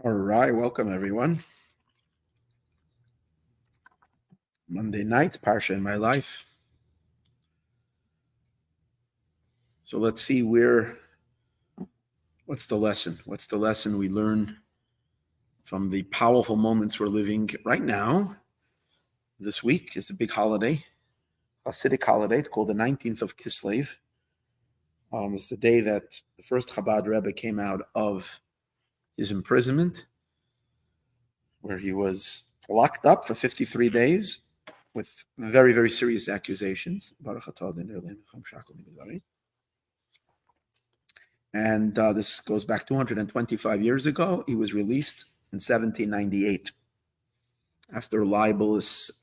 All right, welcome everyone. Monday night, Parsha in my life. So let's see what's the lesson? What's the lesson we learn from the powerful moments we're living right now? This week is a big holiday, Hasidic holiday. It's called the 19th of Kislev. It's the day that the first Chabad Rebbe came out of his imprisonment, where he was locked up for 53 days with very, very serious accusations. And this goes back 225 years ago. He was released in 1798 after libelous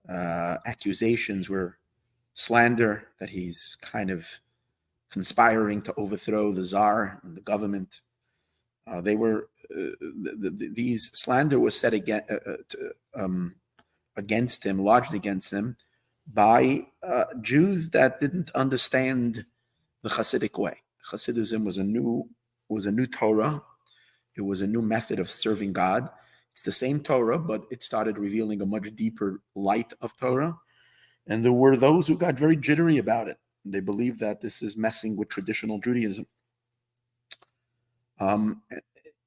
accusations were slander that he's kind of conspiring to overthrow the Tsar and the government. These slander was said against him, largely against him, by Jews that didn't understand the Chassidic way. Chassidism was a new Torah. It was a new method of serving God. It's the same Torah, but it started revealing a much deeper light of Torah. And there were those who got very jittery about it. They believed that this is messing with traditional Judaism.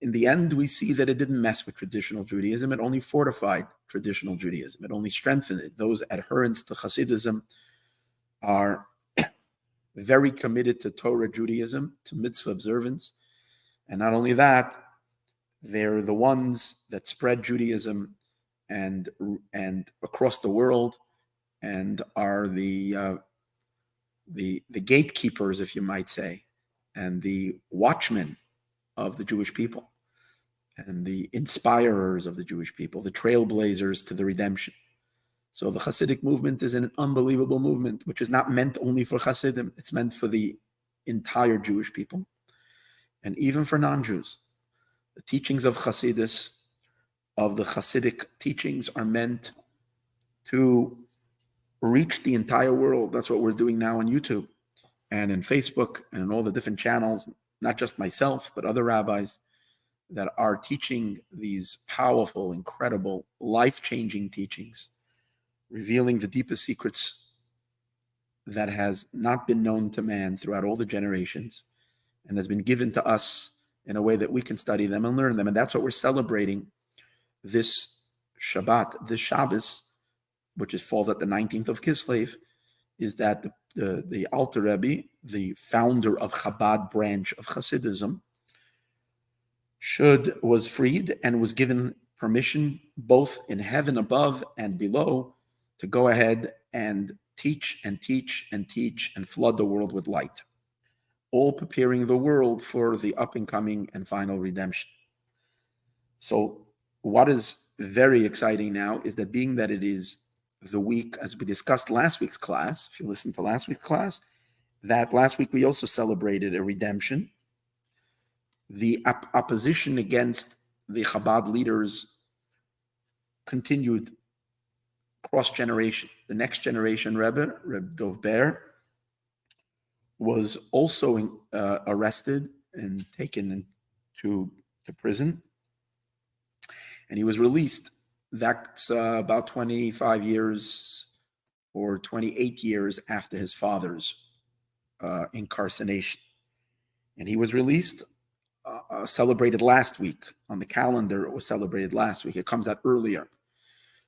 In the end, we see that it didn't mess with traditional Judaism. It only fortified traditional Judaism. It only strengthened it. Those adherents to Chassidism are very committed to Torah Judaism, to mitzvah observance. And not only that, they're the ones that spread Judaism and across the world, and are the gatekeepers, if you might say, and the watchmen of the Jewish people, and the inspirers of the Jewish people, the trailblazers to the redemption. So the Hasidic movement is an unbelievable movement, which is not meant only for Hasidim. It's meant for the entire Jewish people, and even for non-Jews. The teachings of Chassidus, of the Hasidic teachings, are meant to reach the entire world. That's what we're doing now on YouTube and in Facebook and all the different channels, not just myself, but other rabbis that are teaching these powerful, incredible, life-changing teachings, revealing the deepest secrets that has not been known to man throughout all the generations and has been given to us in a way that we can study them and learn them. And that's what we're celebrating this Shabbat, this Shabbos, which falls at the 19th of Kislev, is that the Alter Rebbe, the founder of Chabad branch of Chassidism, was freed and was given permission both in heaven above and below to go ahead and teach and teach and teach and flood the world with light, all preparing the world for the up and coming and final redemption. So what is very exciting now is that, being that it is the week, as we discussed last week's class, if you listen to last week's class, that last week we also celebrated a redemption. The opposition against the Chabad leaders continued cross-generation. The next generation Rebbe Dov Ber, was also arrested and taken to prison, and he was released. That's about 25 years or 28 years after his father's incarceration. And he was released, celebrated last week. On the calendar, it was celebrated last week. It comes out earlier.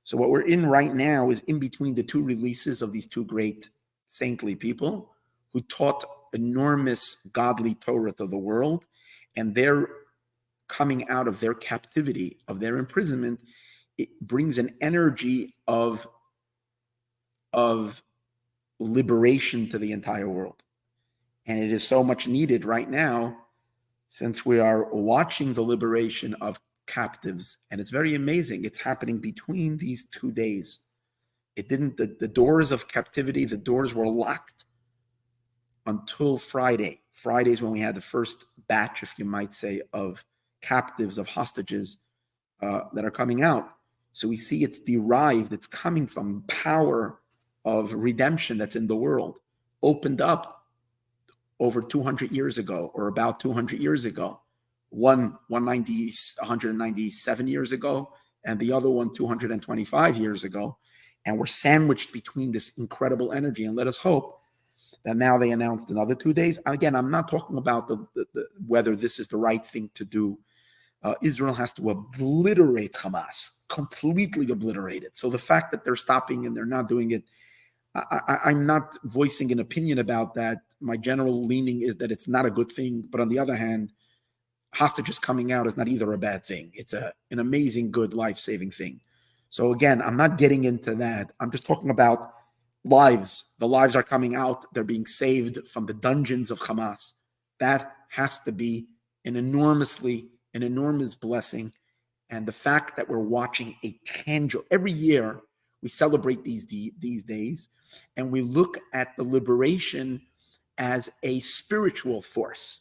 So what we're in right now is in between the two releases of these two great saintly people who taught enormous godly Torah to the world, and they're coming out of their captivity, of their imprisonment. It brings an energy of liberation to the entire world. And it is so much needed right now, since we are watching the liberation of captives. And it's very amazing. It's happening between these 2 days. It didn't, the doors of captivity, the doors were locked until Friday. Friday's when we had the first batch, if you might say, of captives, of hostages that are coming out. So we see it's derived, it's coming from power of redemption that's in the world, opened up over 200 years ago, or about 200 years ago, one 197 years ago, and the other one 225 years ago. And we're sandwiched between this incredible energy. And let us hope that now they announced another 2 days. Again, I'm not talking about whether this is the right thing to do. Israel has to obliterate Hamas, completely obliterate it. So the fact that they're stopping and they're not doing it, I'm not voicing an opinion about that. My general leaning is that it's not a good thing. But on the other hand, hostages coming out is not either a bad thing. It's an amazing, good, life-saving thing. So again, I'm not getting into that. I'm just talking about lives. The lives are coming out. They're being saved from the dungeons of Hamas. That has to be an enormous blessing. And the fact that we're watching a tangible, every year we celebrate these days, and we look at the liberation as a spiritual force.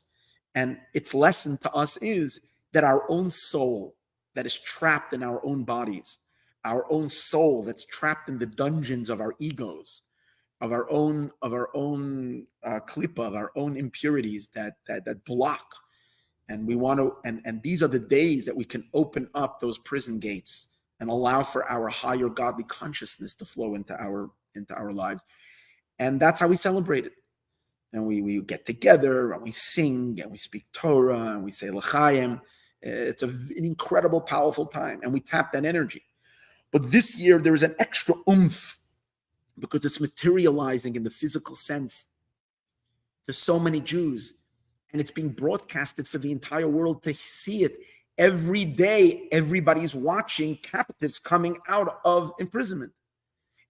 And its lesson to us is that our own soul that is trapped in our own bodies, our own soul that's trapped in the dungeons of our egos, of our own klipa, of our own impurities that block. And we want to, and these are the days that we can open up those prison gates and allow for our higher godly consciousness to flow into our lives. And that's how we celebrate it. And we get together and we sing and we speak Torah and we say L'chaim. It's an incredible, powerful time, and we tap that energy. But this year there is an extra oomph because it's materializing in the physical sense to so many Jews, and it's being broadcasted for the entire world to see it. Every day, everybody's watching captives coming out of imprisonment.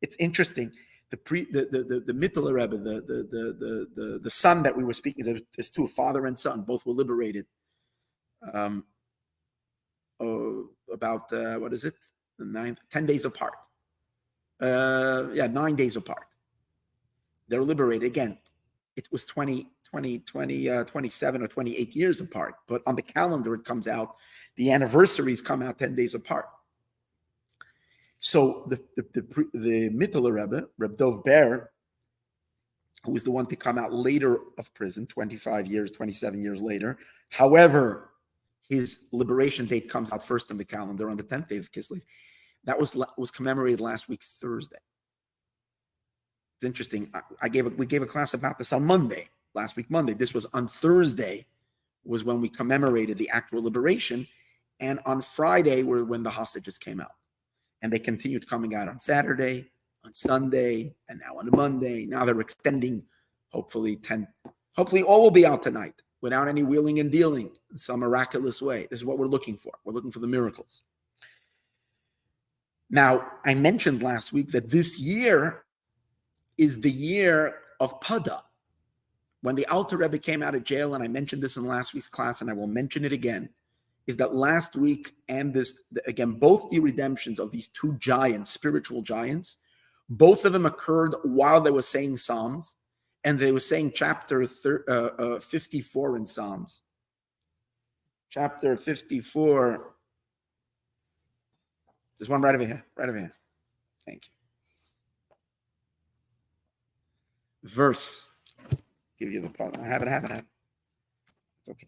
It's interesting. The Mittler Rebbe, the son that we were speaking, there's two, father and son, both were liberated. About 10 days apart. 9 days apart. They're liberated again. It was 27 or 28 years apart, but on the calendar it comes out, the anniversaries come out 10 days apart. So the Mittler Rebbe, Reb Dov Ber, who was the one to come out later of prison, 27 years later. However, his liberation date comes out first on the calendar on the 10th day of Kislev. That was commemorated last week, Thursday. It's interesting. We gave a class about this on Monday, last week, Monday. This was on Thursday, was when we commemorated the actual liberation. And on Friday were when the hostages came out. And they continued coming out on Saturday, on Sunday, and now on Monday. Now they're extending, hopefully all will be out tonight without any wheeling and dealing in some miraculous way. This is what we're looking for. We're looking for the miracles. Now, I mentioned last week that this year is the year of Pada. When the Alter Rebbe came out of jail, and I mentioned this in last week's class, and I will mention it again, is that last week and this, again, both the redemptions of these two giants, spiritual giants, both of them occurred while they were saying Psalms, and they were saying chapter 54 in Psalms. Chapter 54. There's one right over here. Thank you. Verse. Give you the part. I have it. It's okay.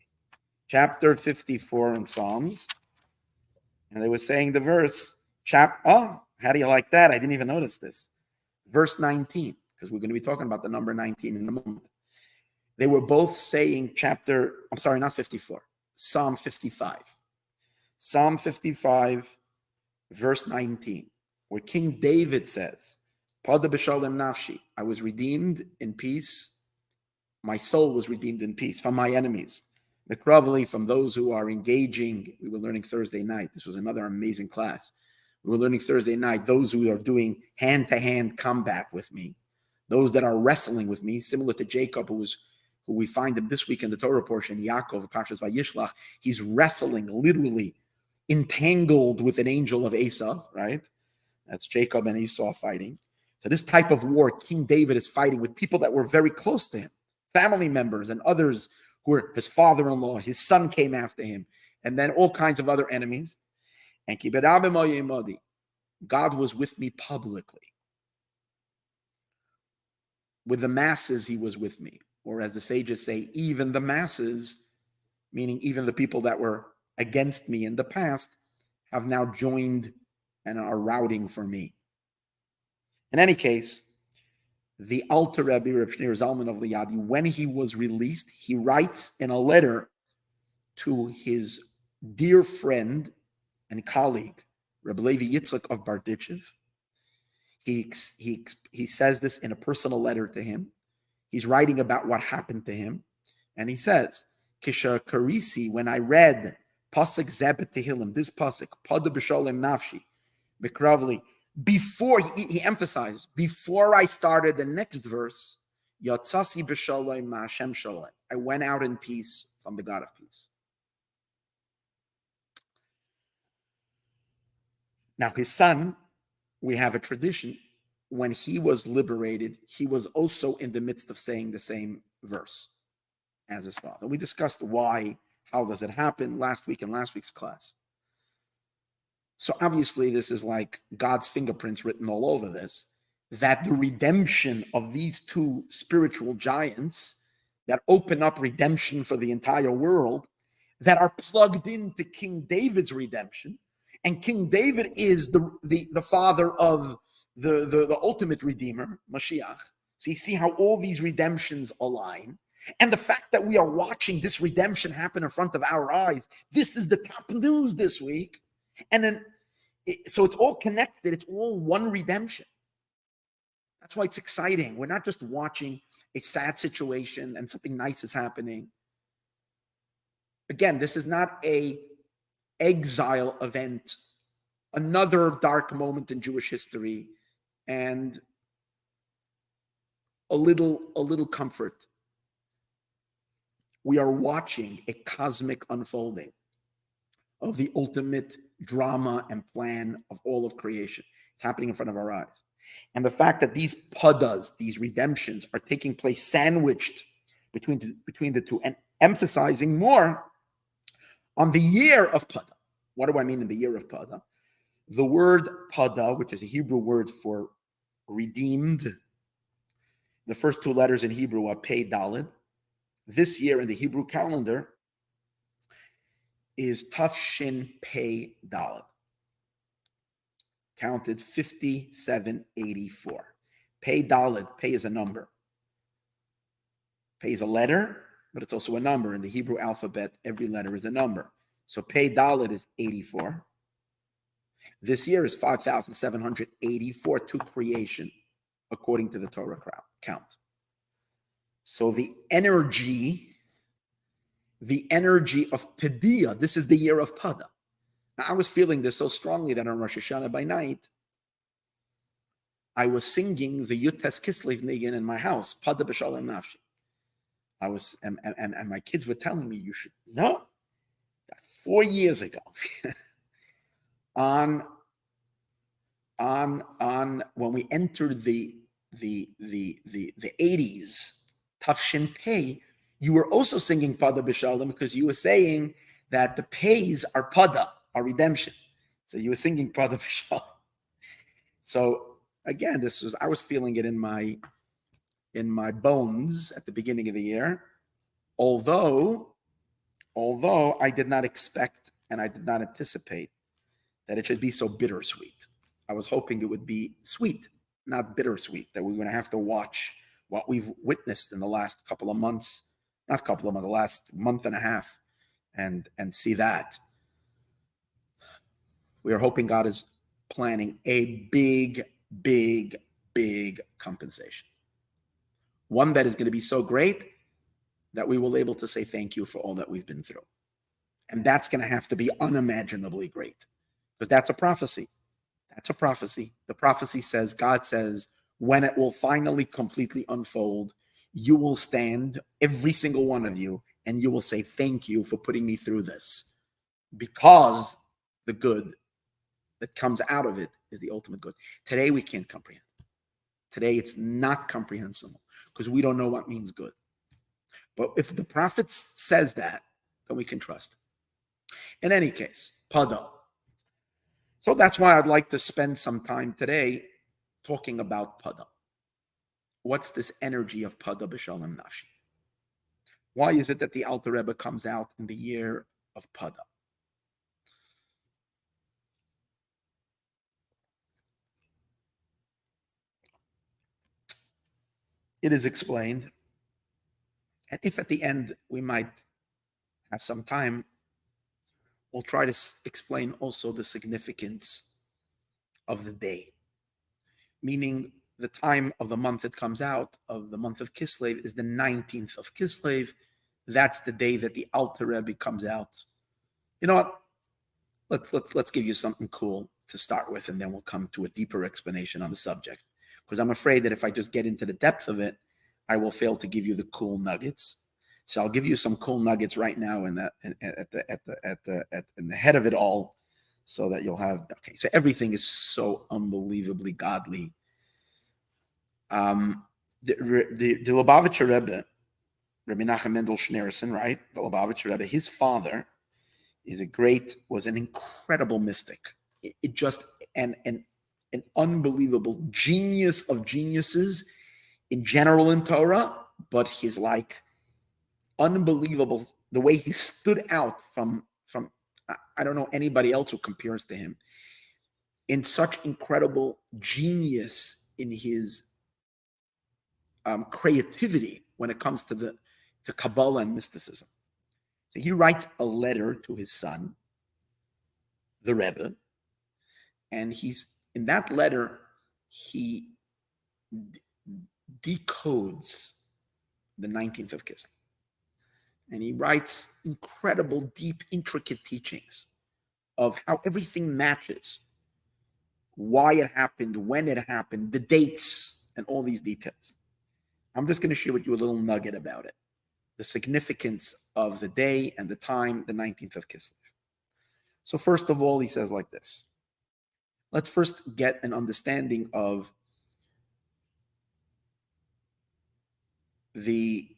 Chapter 54 in Psalms. And they were saying the verse. How do you like that? I didn't even notice this. Verse 19, because we're going to be talking about the number 19 in a moment. They were both saying not 54, Psalm 55. Psalm 55, verse 19, where King David says, Pada b'shalom nafshi, I was redeemed in peace. My soul was redeemed in peace from my enemies. Probably from those who are engaging. We were learning Thursday night. This was another amazing class. We were learning Thursday night, those who are doing hand-to-hand combat with me, those that are wrestling with me, similar to Jacob, who we find him this week in the Torah portion, Yaakov, Parshas Vayishlach. He's wrestling, literally entangled with an angel of Esau, right? That's Jacob and Esau fighting. So this type of war, King David is fighting with people that were very close to him, family members and others who were his father-in-law. His son came after him, and then all kinds of other enemies. And God was with me publicly. With the masses, he was with me. Or as the sages say, even the masses meaning even the people that were against me in the past have now joined and are routing for me. In any case, the Alter Rebbe, Reb Shneur Zalman of Liadi, when he was released, he writes in a letter to his dear friend and colleague, Reb Levi Yitzchak of Bardichev. He says this in a personal letter to him. He's writing about what happened to him. And he says, Kisha Karisi, when I read Pasuk Zebet Tehillim, this Pasuk, Pada B'Sholem Nafshi, Bekravli, before, he emphasizes, before I started the next verse, Yatsasi B'Sholem Ma'Hashem Sholem, I went out in peace from the God of peace. Now his son, we have a tradition, when he was liberated, he was also in the midst of saying the same verse as his father. We discussed why, how does it happen last week in last week's class. So obviously this is like God's fingerprints written all over this, that the redemption of these two spiritual giants that open up redemption for the entire world, that are plugged into King David's redemption. And King David is the father of the ultimate redeemer, Mashiach. So you see how all these redemptions align. And the fact that we are watching this redemption happen in front of our eyes, this is the top news this week. And then, so it's all connected. It's all one redemption. That's why it's exciting. We're not just watching a sad situation and something nice is happening. Again, this is not a exile event, another dark moment in Jewish history, and a little comfort. We are watching a cosmic unfolding of the ultimate drama and plan of all of creation. It's happening in front of our eyes. And the fact that these padas, these redemptions, are taking place sandwiched between the two, and emphasizing more on the year of pada. What do I mean in the year of pada? The word pada, which is a Hebrew word for redeemed, the first two letters in Hebrew are pei daled. This year in the Hebrew calendar is Tafshin Pei Daled, counted 5784. Pei Daled, Pei is a number. Pei is a letter, but it's also a number. In the Hebrew alphabet, every letter is a number. So Pei Daled is 84. This year is 5,784 to creation, according to the Torah count. So the energy of Pedia, this is the year of Pada. Now, I was feeling this so strongly that on Rosh Hashanah by night, I was singing the Yutes Kislev Nigan in my house, Pada B'Shalom Nafshi. I was, and my kids were telling me, you should know that 4 years ago, on when we entered the 80s, Tafshin Pei, you were also singing Pada B'Shalom because you were saying that the Pays are Pada, are redemption. So you were singing Pada B'Shalom. So again, I was feeling it in my bones at the beginning of the year, although I did not expect and I did not anticipate that it should be so bittersweet. I was hoping it would be sweet, not bittersweet, that we're going to have to watch what we've witnessed in the last couple of months, the last month and a half, and see that. We are hoping God is planning a big compensation. One that is going to be so great that we will be able to say thank you for all that we've been through. And that's going to have to be unimaginably great, because that's a prophecy. That's a prophecy. The prophecy says, God says, when it will finally completely unfold, you will stand, every single one of you, and you will say, thank you for putting me through this, because the good that comes out of it is the ultimate good. Today, we can't comprehend. Today, it's not comprehensible because we don't know what means good. But if the prophet says that, then we can trust. In any case, Pada. So that's why I'd like to spend some time today talking about Pada. What's this energy of Pada B'Shalom Nafshi? Why is it that the Alter Rebbe comes out in the year of Pada? It is explained, and if at the end we might have some time, we'll try to explain also the significance of the day. Meaning, the time of the month it comes out, of the month of Kislev, is the 19th of Kislev. That's the day that the Alter Rebbe comes out. You know what? Let's give you something cool to start with, and then we'll come to a deeper explanation on the subject. Because I'm afraid that if I just get into the depth of it, I will fail to give you the cool nuggets. So I'll give you some cool nuggets right now in the head of it all, so that you'll have. Okay, so everything is so unbelievably godly. The Lubavitcher Rebbe, Rebbe Nachum Mendel Schneerson, right? The Lubavitcher Rebbe, his father was an incredible mystic. It just an unbelievable genius of geniuses in general in Torah, but his like unbelievable, the way he stood out from I don't know anybody else who compares to him in such incredible genius in his creativity when it comes to Kabbalah and mysticism. So he writes a letter to his son, the Rebbe, and he's in that letter he decodes the 19th of Kislev, and he writes incredible, deep, intricate teachings of how everything matches, why it happened, when it happened, the dates, and all these details. I'm just going to share with you a little nugget about it. The significance of the day and the time, the 19th of Kislev. So first of all, he says like this. Let's first get an understanding of the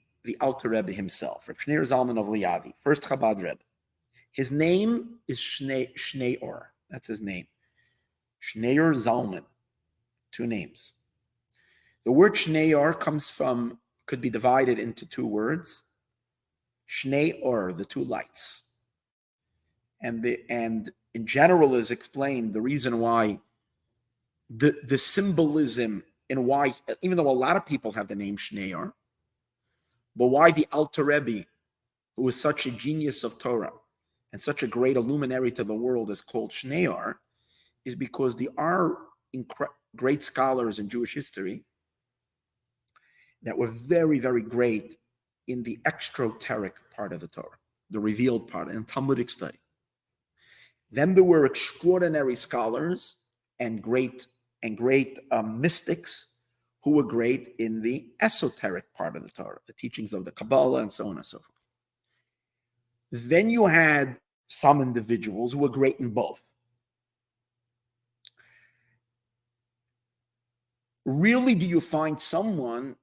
Alter Rebbe himself, Reb Shneir Zalman of Liadi, first Chabad Rebbe. His name is Shneor. That's his name. Shneir Zalman. Two names. The word Shneor could be divided into two words. Shnei Or, the two lights. And in general is explained the reason why the symbolism and why, even though a lot of people have the name Shneor, but why the Alter Rebbe, who is such a genius of Torah and such a great illuminary to the world, is called Shneor, is because there are great scholars in Jewish history that were very, very great in the exoteric part of the Torah, the revealed part, and Talmudic study. Then there were extraordinary scholars and great mystics who were great in the esoteric part of the Torah, the teachings of the Kabbalah and so on and so forth. Then you had some individuals who were great in both. Rarely do you find someone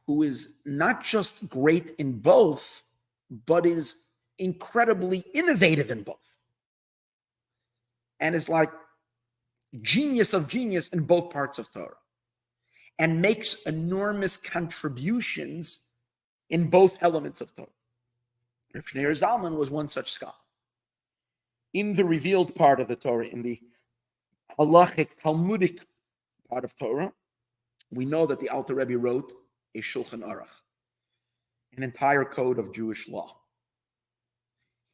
who is not just great in both, but is incredibly innovative in both. And is like genius of genius in both parts of Torah. And makes enormous contributions in both elements of Torah. Reb Shneir Zalman was one such scholar. In the revealed part of the Torah, in the halachic, Talmudic part of Torah, we know that the Alter Rebbe wrote a Shulchan Aruch, an entire code of Jewish law.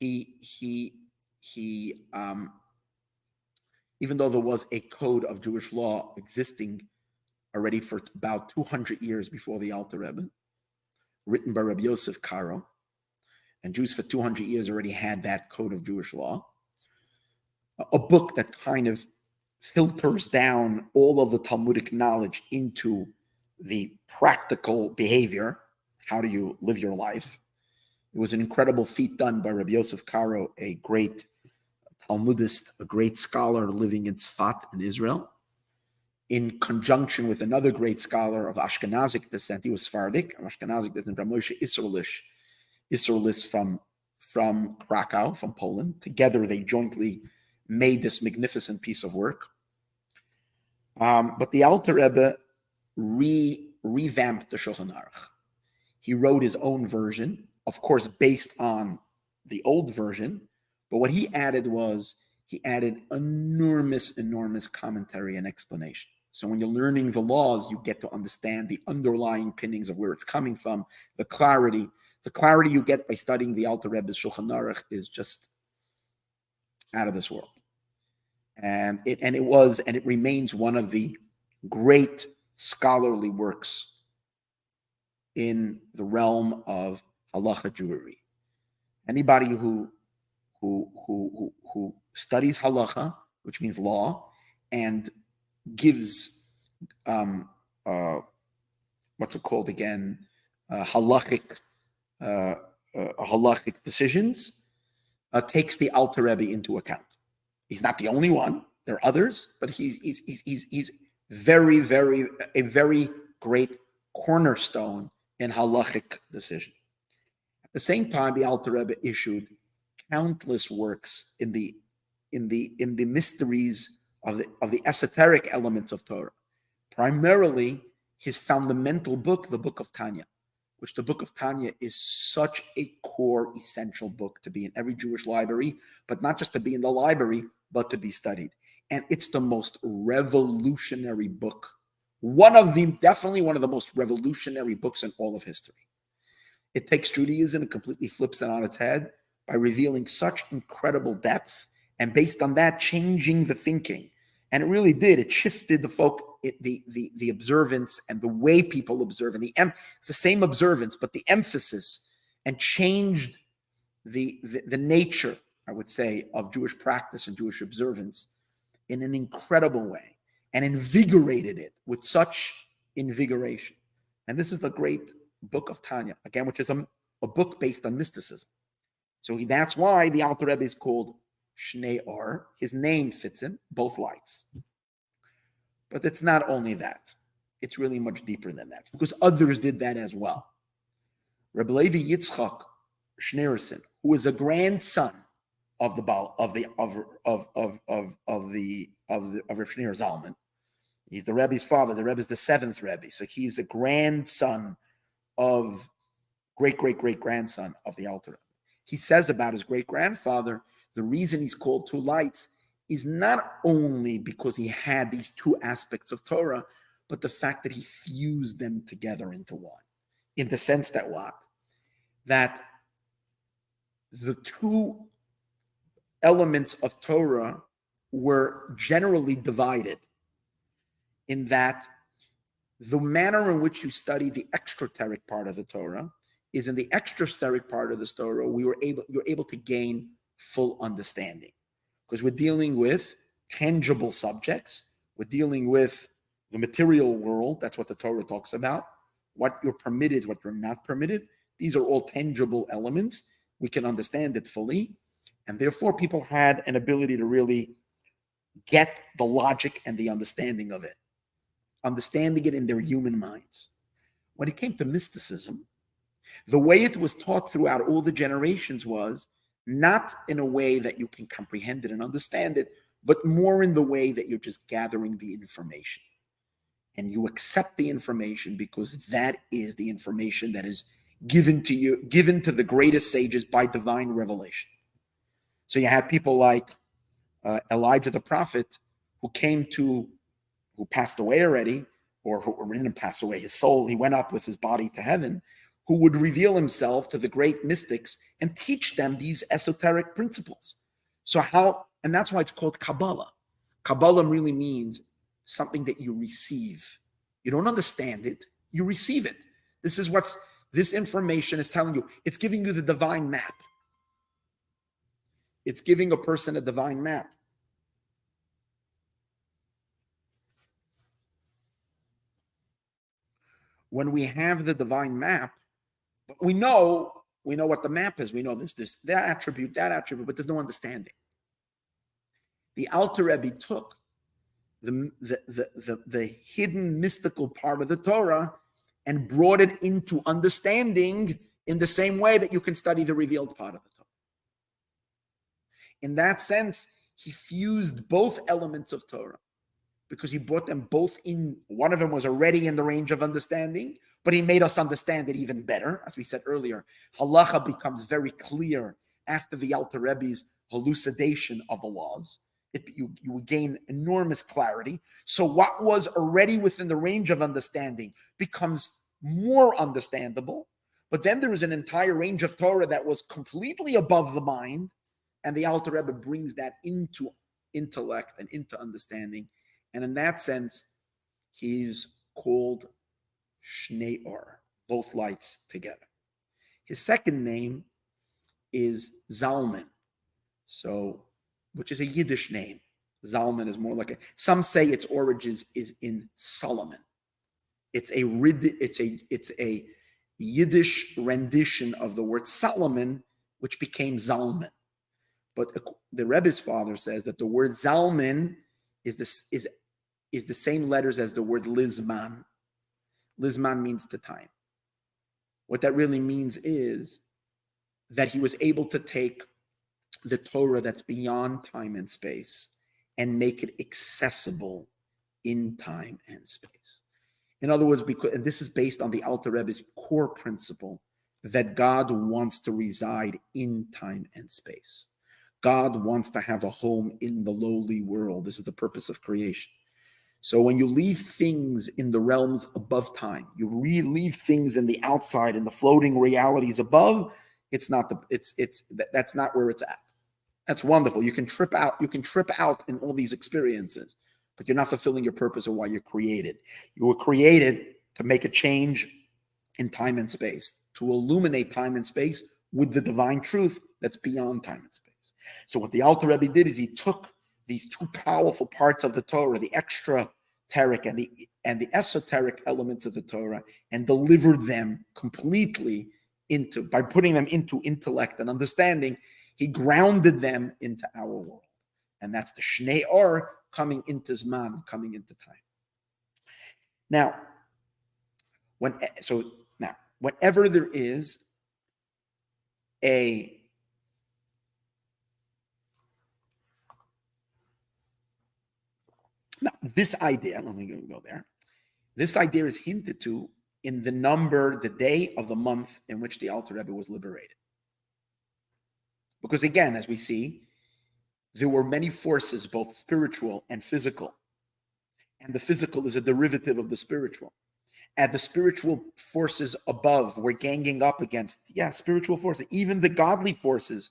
Even though there was a code of Jewish law existing already for about 200 years before the Alter Rebbe, written by Rabbi Yosef Karo, and Jews for 200 years already had that code of Jewish law, a book that kind of filters down all of the Talmudic knowledge into the practical behavior. How do you live your life? It was an incredible feat done by Rabbi Yosef Karo, a great Talmudist, a great scholar living in Tzfat in Israel, in conjunction with another great scholar of Ashkenazic descent. He was Sephardic, Ashkenazic descent, Rav Moshe Isserlis from Krakow, from Poland. Together they jointly made this magnificent piece of work. But the Alter Rebbe revamped the Shulchan Aruch. He wrote his own version of course, based on the old version. But what he added was he added enormous commentary and explanation. So when you're learning the laws, you get to understand the underlying pinnings of where it's coming from, the clarity. The clarity you get by studying the Alter Rebbe's Shulchan Aruch is just out of this world. And it remains one of the great scholarly works in the realm of halacha Jewry. Anybody who studies halacha, which means law, and gives what's it called again, halachic decisions, takes the Alter Rebbe into account. He's not the only one. There are others, but he's a very great cornerstone in halachic decision. At the same time, the Alter Rebbe issued countless works in the mysteries of the esoteric elements of Torah. Primarily, his fundamental book, the Book of Tanya, which the Book of Tanya is such a core, essential book to be in every Jewish library, but not just to be in the library, but to be studied. And it's the most revolutionary book. Definitely one of the most revolutionary books in all of history. It takes Judaism and completely flips it on its head by revealing such incredible depth, and based on that, changing the thinking. And it really did. It shifted the observance and the way people observe. And it's the same observance, but the emphasis, and changed the nature, I would say, of Jewish practice and Jewish observance in an incredible way, and invigorated it with such invigoration. And this is the great Book of Tanya, again, which is a book based on mysticism. So that's why the Alter Rebbe is called Shnei Or. His name fits him, both lights. But it's not only that. It's really much deeper than that, because others did that as well. Rebbe Levi Yitzchak Schneerson, who is a grandson of Reb Shneer Zalman. He's the Rebbe's father. The Rebbe is the seventh Rebbe, so he's a grandson of great-grandson of the Alter Rebbe. He says about his great-grandfather, the reason he's called two lights is not only because he had these two aspects of Torah, but the fact that he fused them together into one. In the sense that what? That the two elements of Torah were generally divided, in that the manner in which you study the extrateric part of the Torah is in the extrateric part of the Torah you're able to gain full understanding, because we're dealing with tangible subjects. We're dealing with the material world. That's what the Torah talks about. What you're permitted, what you're not permitted. These are all tangible elements. We can understand it fully. And therefore, people had an ability to really get the logic and the understanding of it, understanding it in their human minds. When it came to mysticism, the way it was taught throughout all the generations was not in a way that you can comprehend it and understand it, but more in the way that you're just gathering the information. And you accept the information because that is the information that is given to you, given to the greatest sages by divine revelation. So you had people like Elijah the prophet, who passed away already, or who didn't pass away, his soul, he went up with his body to heaven, who would reveal himself to the great mystics and teach them these esoteric principles. And that's why it's called Kabbalah. Kabbalah really means something that you receive. You don't understand it, you receive it. This information is telling you, it's giving you the divine map. It's giving a person a divine map. When we have the divine map, we know what the map is. We know there's this, that attribute, but there's no understanding. The Alter Rebbe took the hidden mystical part of the Torah and brought it into understanding in the same way that you can study the revealed part of the Torah. In that sense, he fused both elements of Torah. because he brought them both in. One of them was already in the range of understanding, but he made us understand it even better. As we said earlier, halacha becomes very clear after the Alter Rebbe's elucidation of the laws. You gain enormous clarity. So what was already within the range of understanding becomes more understandable. But then there is an entire range of Torah that was completely above the mind, and the Alter Rebbe brings that into intellect and into understanding. And in that sense, he's called Shnei Or, both lights together. His second name is Zalman, which is a Yiddish name. Zalman is more like some say its origins is in Solomon. It's a Yiddish rendition of the word Solomon, which became Zalman. But the Rebbe's father says that the word Zalman is the same letters as the word Lizman. Lizman means to time. What that really means is that he was able to take the Torah that's beyond time and space and make it accessible in time and space. In other words, and this is based on the Alter Rebbe's core principle that God wants to reside in time and space. God wants to have a home in the lowly world. This is the purpose of creation. So when you leave things in the realms above time, you leave things in the outside, in the floating realities above, that's not where it's at. That's wonderful. You can trip out in all these experiences, but you're not fulfilling your purpose of why you're created. You were created to make a change in time and space, to illuminate time and space with the divine truth that's beyond time and space. So what the Alter Rebbe did is he took these two powerful parts of the Torah, the extrateric and the esoteric elements of the Torah, and delivered them completely by putting them into intellect and understanding. He grounded them into our world. And that's the Shnei Or coming into Zman, coming into time. Now, whenever there is this idea, let me go there. This idea is hinted to in the number, the day of the month in which the Alter Rebbe was liberated. Because again, as we see, there were many forces, both spiritual and physical. And the physical is a derivative of the spiritual. And the spiritual forces above were ganging up against, spiritual forces. Even the godly forces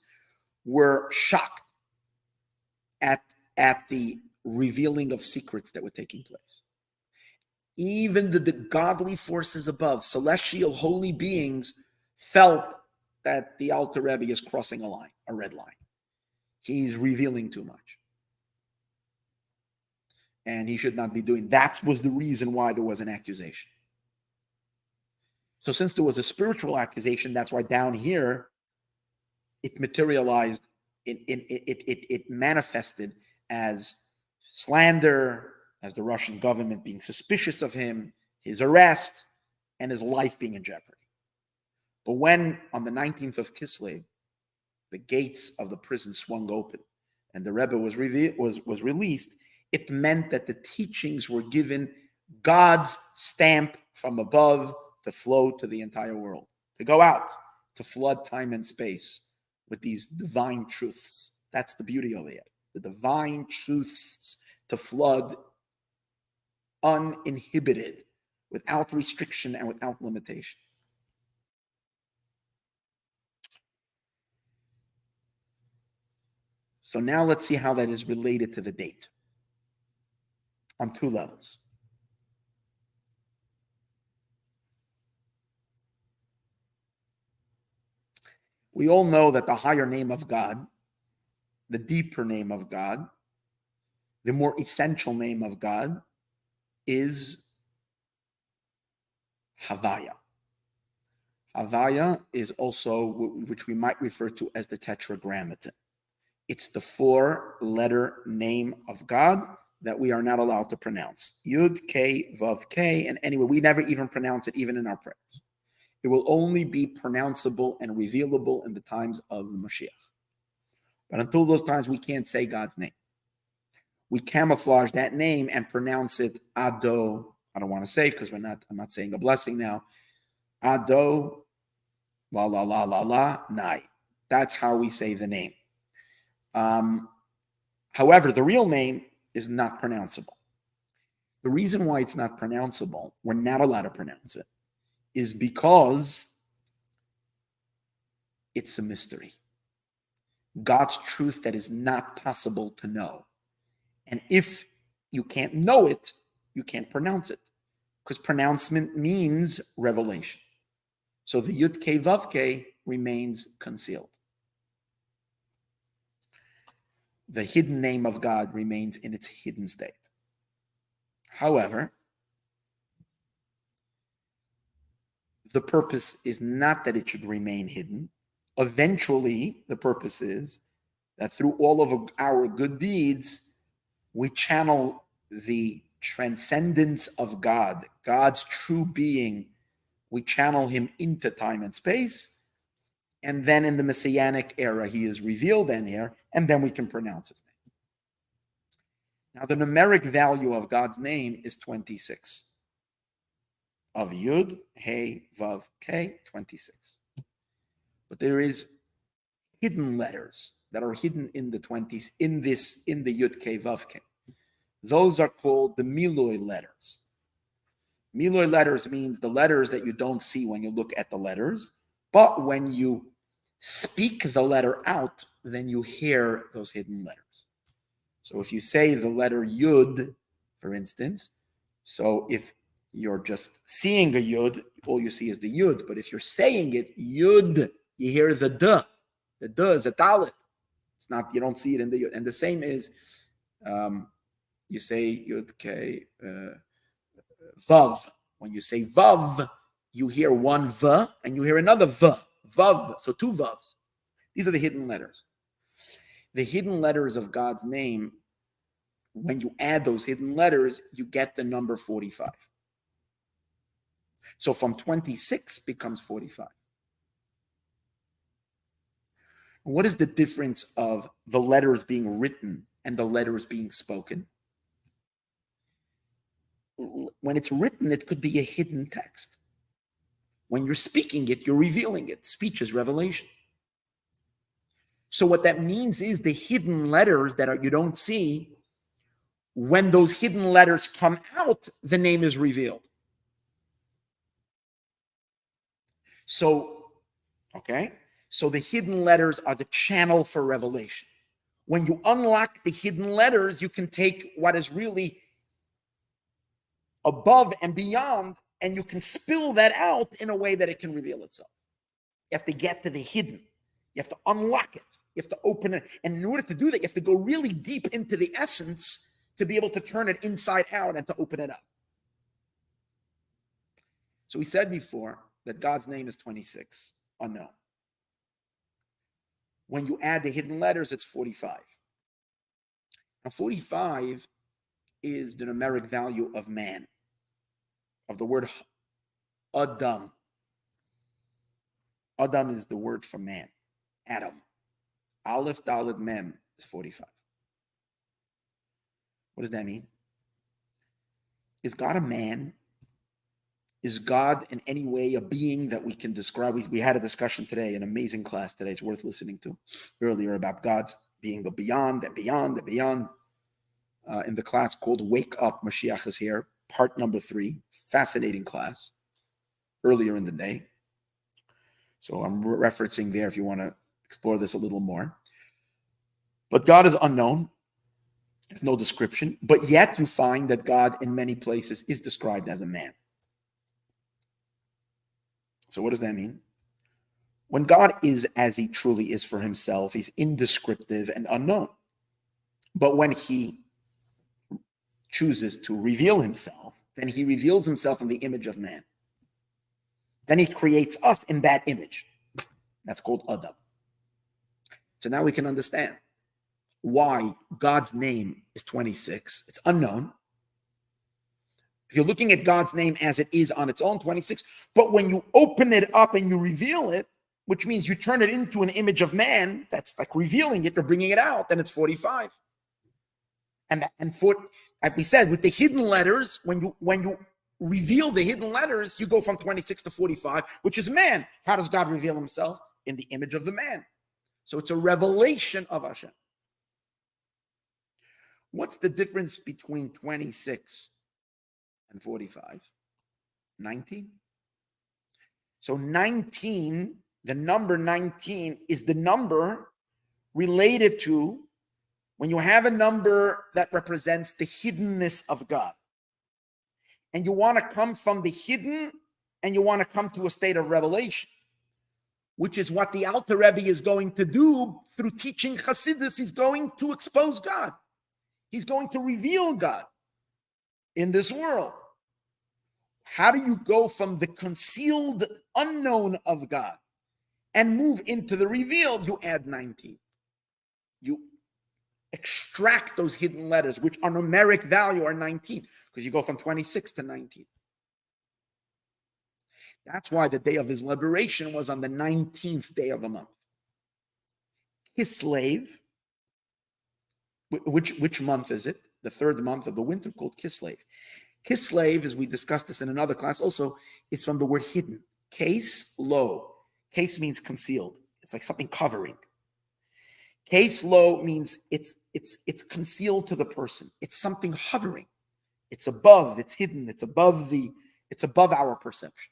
were shocked at the revealing of secrets that were taking place. Even the godly forces above, celestial holy beings, felt that the Alter Rebbe is crossing a line, a red line. He's revealing too much. And he should not be doing. That was the reason why there was an accusation. So since there was a spiritual accusation, that's why down here, it materialized, it manifested as slander, as the Russian government being suspicious of him, his arrest, and his life being in jeopardy. But when, on the 19th of Kislev, the gates of the prison swung open and the Rebbe was released, it meant that the teachings were given God's stamp from above to flow to the entire world, to go out, to flood time and space with these divine truths. That's the beauty of it. The divine truths to flood uninhibited, without restriction and without limitation. So now let's see how that is related to the date on two levels. We all know that the higher name of God, the deeper name of God, the more essential name of God is Havaya. Havaya is also, which we might refer to as the Tetragrammaton. It's the 4-letter name of God that we are not allowed to pronounce. Yud, K, Vav, K, and anyway, we never even pronounce it even in our prayers. It will only be pronounceable and revealable in the times of the Mashiach. But until those times, we can't say God's name. we camouflage that name and pronounce it Ado. I don't want to say because I'm not saying a blessing now. Ado, la la la la la, nai. That's how we say the name. However, the real name is not pronounceable. The reason why it's not pronounceable, we're not allowed to pronounce it, is because it's a mystery. God's truth that is not possible to know. And if you can't know it, you can't pronounce it. Because pronouncement means revelation. So the Yud Kei Vav Kei remains concealed. The hidden name of God remains in its hidden state. However, the purpose is not that it should remain hidden. Eventually, the purpose is that through all of our good deeds, we channel the transcendence of God, God's true being. We channel him into time and space. And then in the Messianic era, he is revealed in here, and then we can pronounce his name. Now, the numeric value of God's name is 26. Of Yud, Hey, Vav, Kei, 26. But there is hidden letters that are hidden in the 20s, in the Yud, Kei, Vav, Kei. Those are called the Miloi letters. Miloi letters means the letters that you don't see when you look at the letters, but when you speak the letter out, then you hear those hidden letters. So if you say the letter Yud, for instance, so if you're just seeing a Yud, all you see is the Yud. But if you're saying it, Yud, you hear the Duh. The Duh is a Dalet. It's not, you don't see it in the Yud. And the same is, you say Yud Kei Vav. When you say Vav, you hear one V and you hear another V. Vav. So two Vavs. These are the hidden letters. The hidden letters of God's name, when you add those hidden letters, you get the number 45. So from 26 becomes 45. What is the difference of the letters being written and the letters being spoken? When it's written, it could be a hidden text. When you're speaking it, you're revealing it. Speech is revelation. So what that means is the hidden letters that you don't see, when those hidden letters come out, the name is revealed. So the hidden letters are the channel for revelation. When you unlock the hidden letters, you can take what is really above and beyond, and you can spill that out in a way that it can reveal itself. You have to get to the hidden. You have to unlock it. You have to open it. And in order to do that, you have to go really deep into the essence to be able to turn it inside out and to open it up. So we said before that God's name is 26, unknown. When you add the hidden letters, it's 45. Now, 45 is the numeric value of man, of the word Adam. Adam is the word for man, Adam. Aleph, Dalet, Mem is 45. What does that mean? Is God a man? Is God in any way a being that we can describe? We had a discussion today, an amazing class today. It's worth listening to earlier about God's being the beyond and beyond and beyond. In the class called Wake Up, Mashiach is Here, part number 3. Fascinating class earlier in the day. So I'm referencing there if you want to explore this a little more. But God is unknown. There's no description. But yet you find that God in many places is described as a man. So what does that mean? When God is as he truly is for himself, he's indescriptive and unknown. But when he chooses to reveal himself, then he reveals himself in the image of man. Then he creates us in that image. That's called Adam. So now we can understand why God's name is 26. It's unknown. If you're looking at God's name as it is on its own, 26, but when you open it up and you reveal it, which means you turn it into an image of man, that's like revealing it or bringing it out, then it's 45. And for, like we said, with the hidden letters, when you reveal the hidden letters, you go from 26 to 45, which is man. How does God reveal himself? In the image of the man. So it's a revelation of Hashem. What's the difference between 26 and 45? 19. So 19, the number 19 is the number related to when you have a number that represents the hiddenness of God. And you want to come from the hidden and you want to come to a state of revelation, which is what the Alter Rebbe is going to do through teaching Chassidus. He's going to expose God. He's going to reveal God in this world. How do you go from the concealed unknown of God and move into the revealed? You add 19. You extract those hidden letters, which are numeric value are 19, because you go from 26 to 19. That's why the day of his liberation was on the 19th day of the month. Kislev, which month is it? The third month of the winter, called Kislev. Kislev, as we discussed this in another class also, is from the word hidden. Case lo. Case means concealed. It's like something covering. Case lo means it's concealed to the person. It's something hovering. It's above, it's hidden, it's above our perception.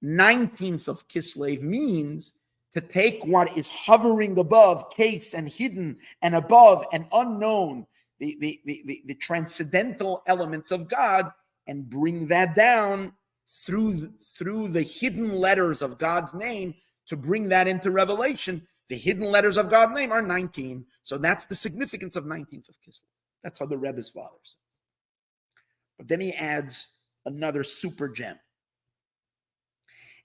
19th of Kislev means to take what is hovering above, case and hidden and above and unknown, the transcendental elements of God, and bring that down through the hidden letters of God's name to bring that into revelation. The hidden letters of God's name are 19. So that's the significance of 19th of Kislev. That's how the Rebbe's father says. But then he adds another super gem.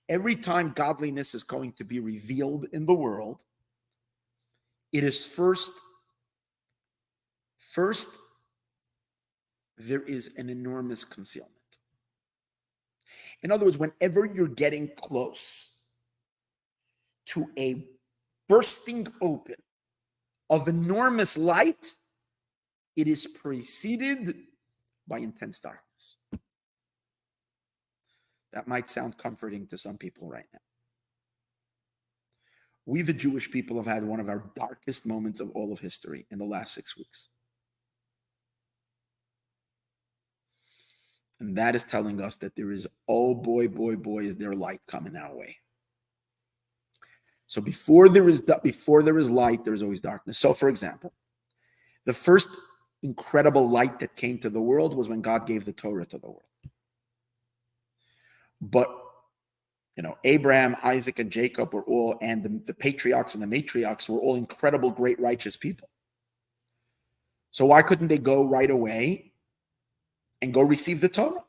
Every time godliness is going to be revealed in the world, it is first there is an enormous concealment. In other words, whenever you're getting close to a bursting open of enormous light, it is preceded by intense darkness. That might sound comforting to some people right now. We, the Jewish people, have had one of our darkest moments of all of history in the last 6 weeks. And that is telling us that there is, oh boy, is there light coming our way. So before there is light, there is always darkness. So for example, the first incredible light that came to the world was when God gave the Torah to the world. But, Abraham, Isaac, and Jacob were all, and the patriarchs and the matriarchs were all incredible, great, righteous people. So why couldn't they go right away and go receive the Torah?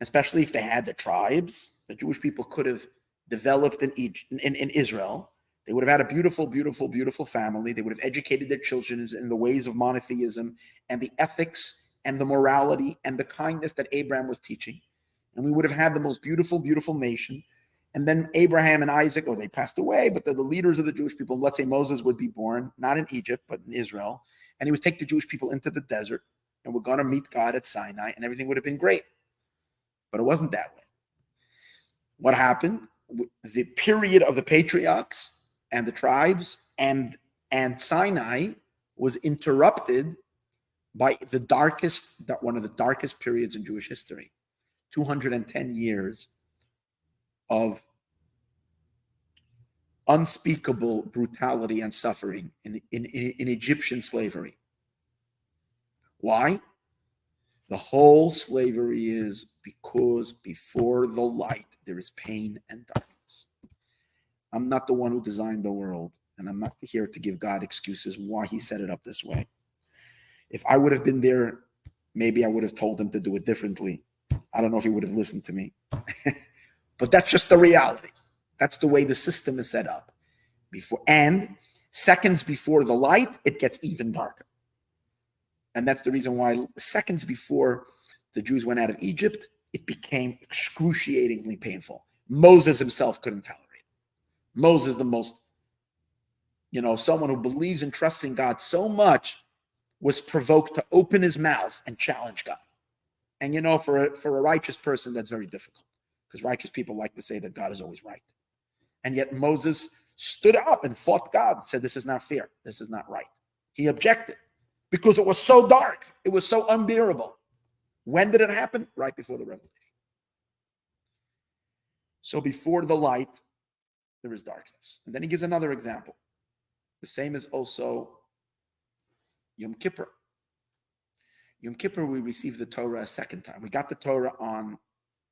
Especially if they had the tribes. The Jewish people could have developed in Israel. They would have had a beautiful, beautiful, beautiful family. They would have educated their children in the ways of monotheism and the ethics and the morality and the kindness that Abraham was teaching. And we would have had the most beautiful, beautiful nation. And then Abraham and Isaac, they passed away, but they're the leaders of the Jewish people. Let's say Moses would be born, not in Egypt, but in Israel. And he would take the Jewish people into the desert, and we're going to meet God at Sinai, and everything would have been great. But it wasn't that way. What happened? The period of the patriarchs and the tribes and Sinai was interrupted by one of the darkest periods in Jewish history. 210 years of unspeakable brutality and suffering in Egyptian slavery. Why? The whole slavery is because before the light, there is pain and darkness. I'm not the one who designed the world, and I'm not here to give God excuses why he set it up this way. If I would have been there, maybe I would have told him to do it differently. I don't know if he would have listened to me. But that's just the reality. That's the way the system is set up. And seconds before the light, it gets even darker. And that's the reason why seconds before the Jews went out of Egypt, it became excruciatingly painful. Moses himself couldn't tolerate it. Moses, the most, someone who believes and trusts in God so much, was provoked to open his mouth and challenge God. And for a righteous person, that's very difficult, because righteous people like to say that God is always right. And yet Moses stood up and fought God and said, this is not fair. This is not right. He objected because it was so dark. It was so unbearable. When did it happen? Right before the revelation. So before the light, there is darkness. And then he gives another example. The same is also Yom Kippur. Yom Kippur, we received the Torah a second time. We got the Torah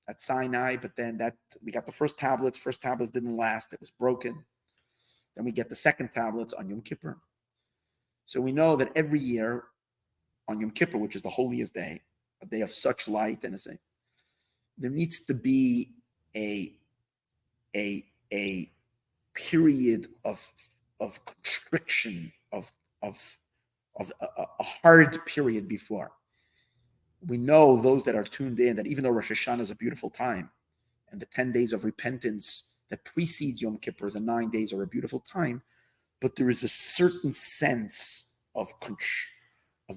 at Sinai, but then we got the first tablets. First tablets didn't last. It was broken. Then we get the second tablets on Yom Kippur. So we know that every year on Yom Kippur, which is the holiest day, a day of such light, and there needs to be a period of constriction, of a hard period before. We know, those that are tuned in, that even though Rosh Hashanah is a beautiful time, and the 10 days of repentance that precede Yom Kippur, the 9 days, are a beautiful time, but there is a certain sense of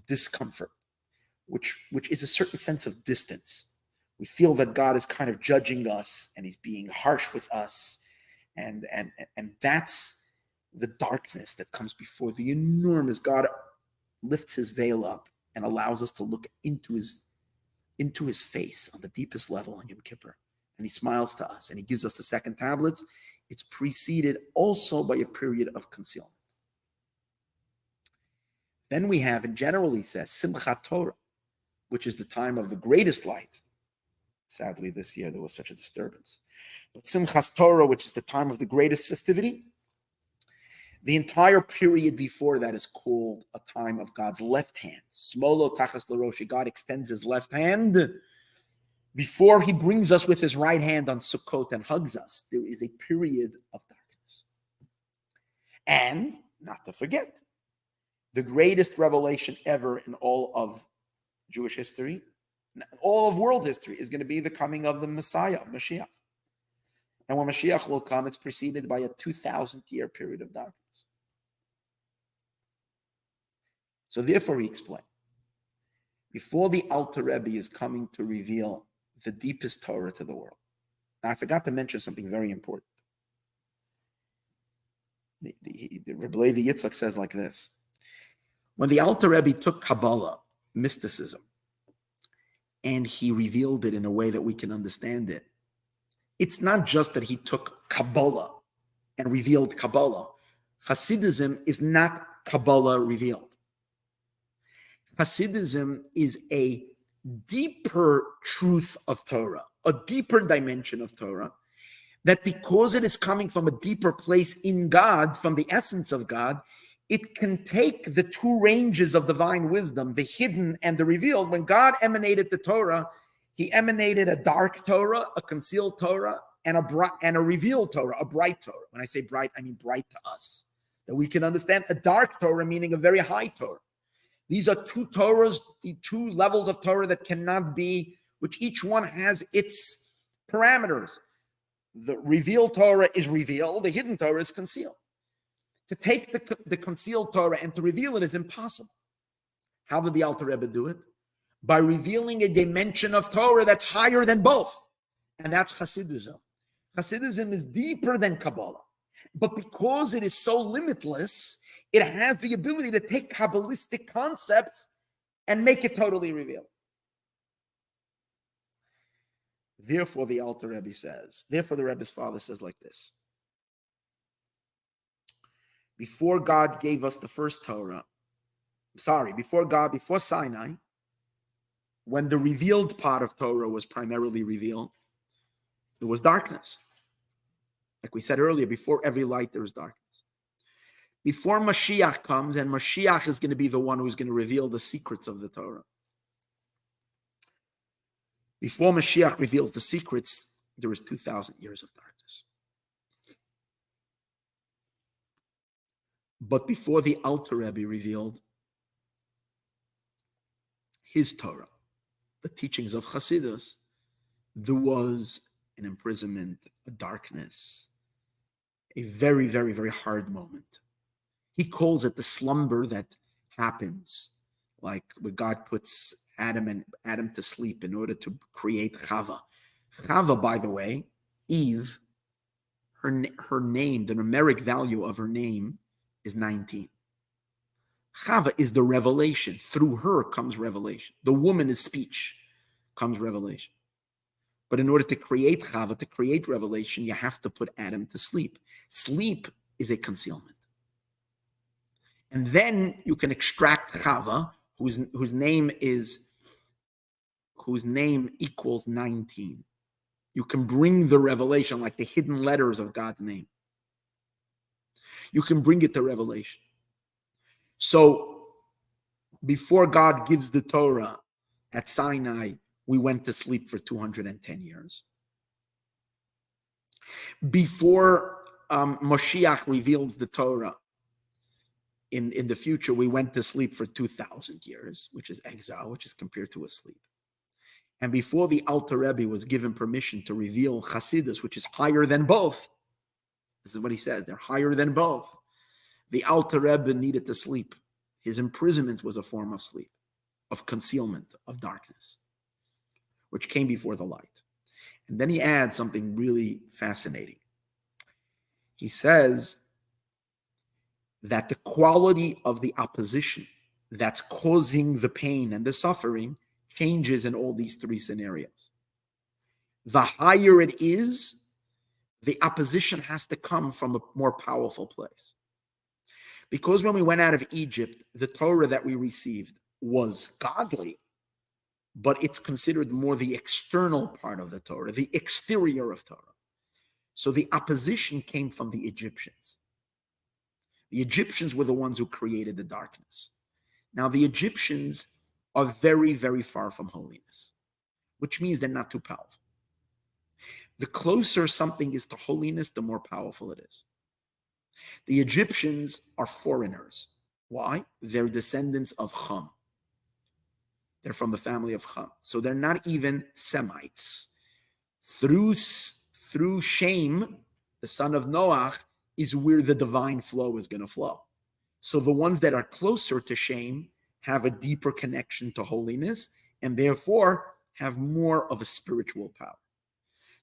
discomfort, which is a certain sense of distance. We feel that God is kind of judging us, and he's being harsh with us, and that's the darkness that comes before the enormous. God lifts his veil up and allows us to look into his face on the deepest level on Yom Kippur. And he smiles to us and he gives us the second tablets. It's preceded also by a period of concealment. Then we have, in general, he says, Simchat Torah, which is the time of the greatest light. Sadly, this year there was such a disturbance. But Simchat Torah, which is the time of the greatest festivity, the entire period before that is called a time of God's left hand. Smolo tachas l'roshi. God extends his left hand before he brings us with his right hand on Sukkot and hugs us. There is a period of darkness. And, not to forget, the greatest revelation ever in all of Jewish history, all of world history, is going to be the coming of the Messiah, Mashiach. And when Mashiach will come, it's preceded by a 2,000-year period of darkness. So therefore, he explained, before the Alter Rebbe is coming to reveal the deepest Torah to the world. Now, I forgot to mention something very important. The Rebbe Levi Yitzchak says like this: when the Alter Rebbe took Kabbalah, mysticism, and he revealed it in a way that we can understand it, it's not just that he took Kabbalah and revealed Kabbalah. Chassidism is not Kabbalah revealed. Chassidism is a deeper truth of Torah, a deeper dimension of Torah, that because it is coming from a deeper place in God, from the essence of God, it can take the two ranges of divine wisdom, the hidden and the revealed. When God emanated the Torah, he emanated a dark Torah, a concealed Torah, and a revealed Torah, a bright Torah. When I say bright, I mean bright to us, that we can understand. A dark Torah meaning a very high Torah. These are two Torahs, the two levels of Torah that cannot be, which each one has its parameters. The revealed Torah is revealed, the hidden Torah is concealed. To take the concealed Torah and to reveal it is impossible. How did the Alter Rebbe do it? By revealing a dimension of Torah that's higher than both. And that's Chassidism. Chassidism is deeper than Kabbalah. But because it is so limitless, it has the ability to take Kabbalistic concepts and make it totally revealed. Therefore, the Alter Rebbe says, therefore the Rebbe's father says like this: before God gave us the first Torah, before Sinai, when the revealed part of Torah was primarily revealed, there was darkness. Like we said earlier, before every light, there is darkness. Before Mashiach comes, and Mashiach is going to be the one who's going to reveal the secrets of the Torah. Before Mashiach reveals the secrets, there is 2,000 years of darkness. But before the Alter Rebbe revealed his Torah, the teachings of Chassidus, there was an imprisonment, a darkness, a very, very, very hard moment. He calls it the slumber that happens like where God puts Adam to sleep in order to create Chava. Chava, by the way, Eve, her name, the numeric value of her name is 19. Chava is the revelation. Through her comes revelation. The woman is speech, comes revelation. But in order to create Chava, to create revelation, you have to put Adam to sleep. Sleep is a concealment. And then you can extract Chava, whose name equals 19. You can bring the revelation, like the hidden letters of God's name. You can bring it to revelation. So before God gives the Torah at Sinai, we went to sleep for 210 years. Before Moshiach reveals the Torah in the future, we went to sleep for 2,000 years, which is exile, which is compared to a sleep. And before the Alter Rebbe was given permission to reveal Chassidus, which is higher than both, this is what he says, they're higher than both. The Alter Rebbe needed to sleep. His imprisonment was a form of sleep, of concealment, of darkness, which came before the light. And then he adds something really fascinating. He says that the quality of the opposition that's causing the pain and the suffering changes in all these three scenarios. The higher it is, the opposition has to come from a more powerful place. Because when we went out of Egypt, the Torah that we received was godly, but it's considered more the external part of the Torah, the exterior of Torah. So the opposition came from the Egyptians. The Egyptians were the ones who created the darkness. Now, the Egyptians are very, very far from holiness, which means they're not too powerful. The closer something is to holiness, the more powerful it is. The Egyptians are foreigners. Why? They're descendants of Ham. They're from the family of Ham. So they're not even Semites. Through Shem, the son of Noach, is where the divine flow is going to flow. So the ones that are closer to Shem have a deeper connection to holiness and therefore have more of a spiritual power.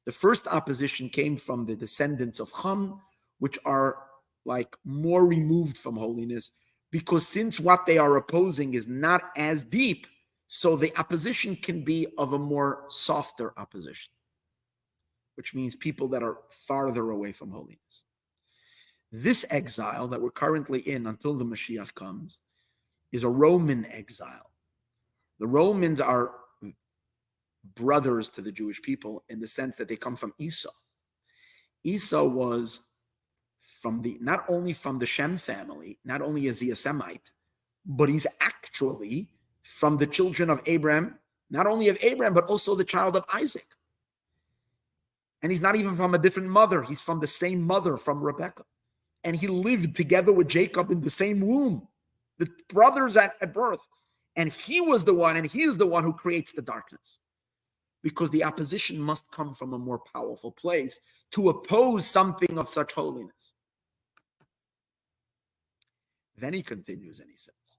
The first opposition came from the descendants of Ham, which are like more removed from holiness, because since what they are opposing is not as deep, so the opposition can be of a more softer opposition, which means people that are farther away from holiness. This exile that we're currently in until the Mashiach comes is a Roman exile. The Romans are brothers to the Jewish people in the sense that they come from Esau. Esau was not only from the Shem family, not only is he a Semite, but he's actually from the children of Abraham, not only of Abraham, but also the child of Isaac. And he's not even from a different mother. He's from the same mother, from Rebecca. And he lived together with Jacob in the same womb, the brothers at birth. And he is the one who creates the darkness. Because the opposition must come from a more powerful place to oppose something of such holiness. Then he continues and he says,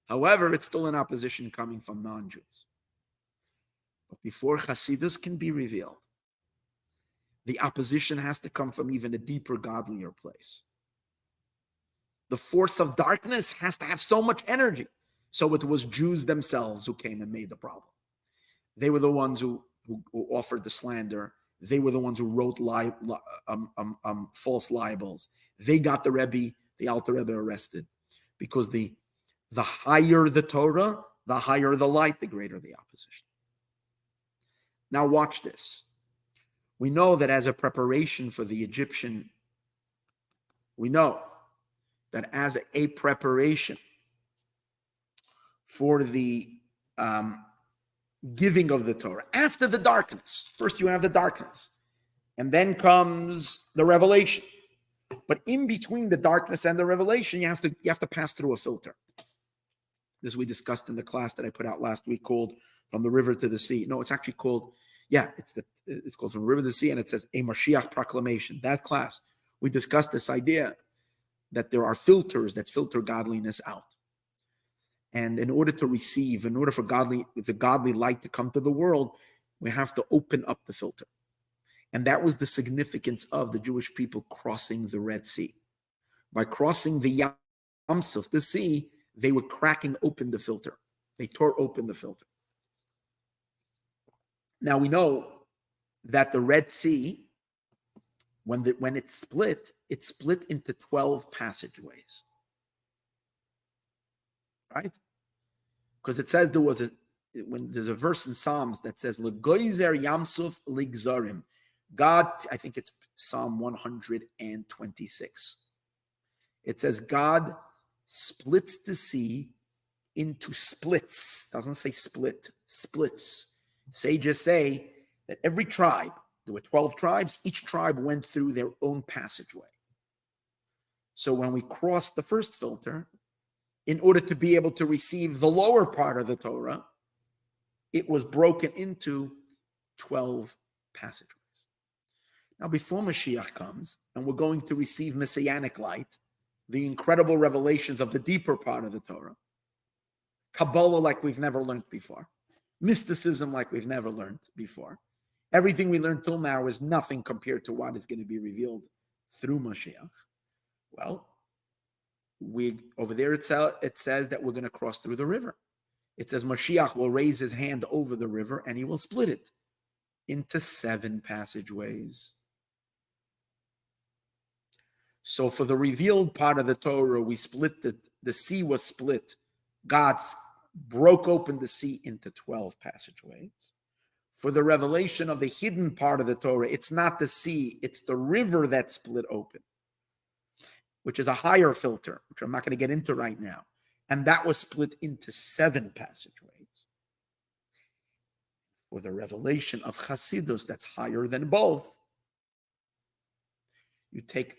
however, it's still an opposition coming from non-Jews. But before Chassidus can be revealed, the opposition has to come from even a deeper, godlier place. The force of darkness has to have so much energy. So it was Jews themselves who came and made the problem. They were the ones who offered the slander. They were the ones who wrote false libels. They got the Rebbe, the Alter Rebbe, arrested. Because the higher the Torah, the higher the light, the greater the opposition. Now watch this. We know that as a preparation for the Egyptian, we know that as a preparation for the giving of the Torah, after the darkness, first you have the darkness, and then comes the revelation. But in between the darkness and the revelation, you have to pass through a filter. This we discussed in the class that I put out last week called From the River to the Sea. No, it's actually called, it's called From the River to the Sea, and it says a Mashiach proclamation. That class, we discussed this idea that there are filters that filter godliness out. And in order to receive, in order for the godly light to come to the world, we have to open up the filter. And that was the significance of the Jewish people crossing the Red Sea. By crossing the Yam Suf, the sea, they were cracking open the filter. They tore open the filter. Now we know that the Red Sea, when it split into 12 passageways. Right? Because it says when there's a verse in Psalms that says, L'goizer Yamsuf ligzarim. God, I think it's Psalm 126. It says God splits the sea into splits. Doesn't say split, splits. Sages say that every tribe, there were 12 tribes, each tribe went through their own passageway. So when we crossed the first filter, in order to be able to receive the lower part of the Torah, it was broken into 12 passageways. Now, before Mashiach comes, and we're going to receive Messianic light, the incredible revelations of the deeper part of the Torah, Kabbalah like we've never learned before, mysticism like we've never learned before. Everything we learned till now is nothing compared to what is going to be revealed through Mashiach. Well, over there it says that we're going to cross through the river. It says Mashiach will raise his hand over the river and he will split it into 7 passageways. So for the revealed part of the Torah, we split the sea was split. God broke open the sea into 12 passageways. For the revelation of the hidden part of the Torah, it's not the sea, it's the river that split open, which is a higher filter, which I'm not going to get into right now. And that was split into 7 passageways. For the revelation of Chassidus, that's higher than both, you take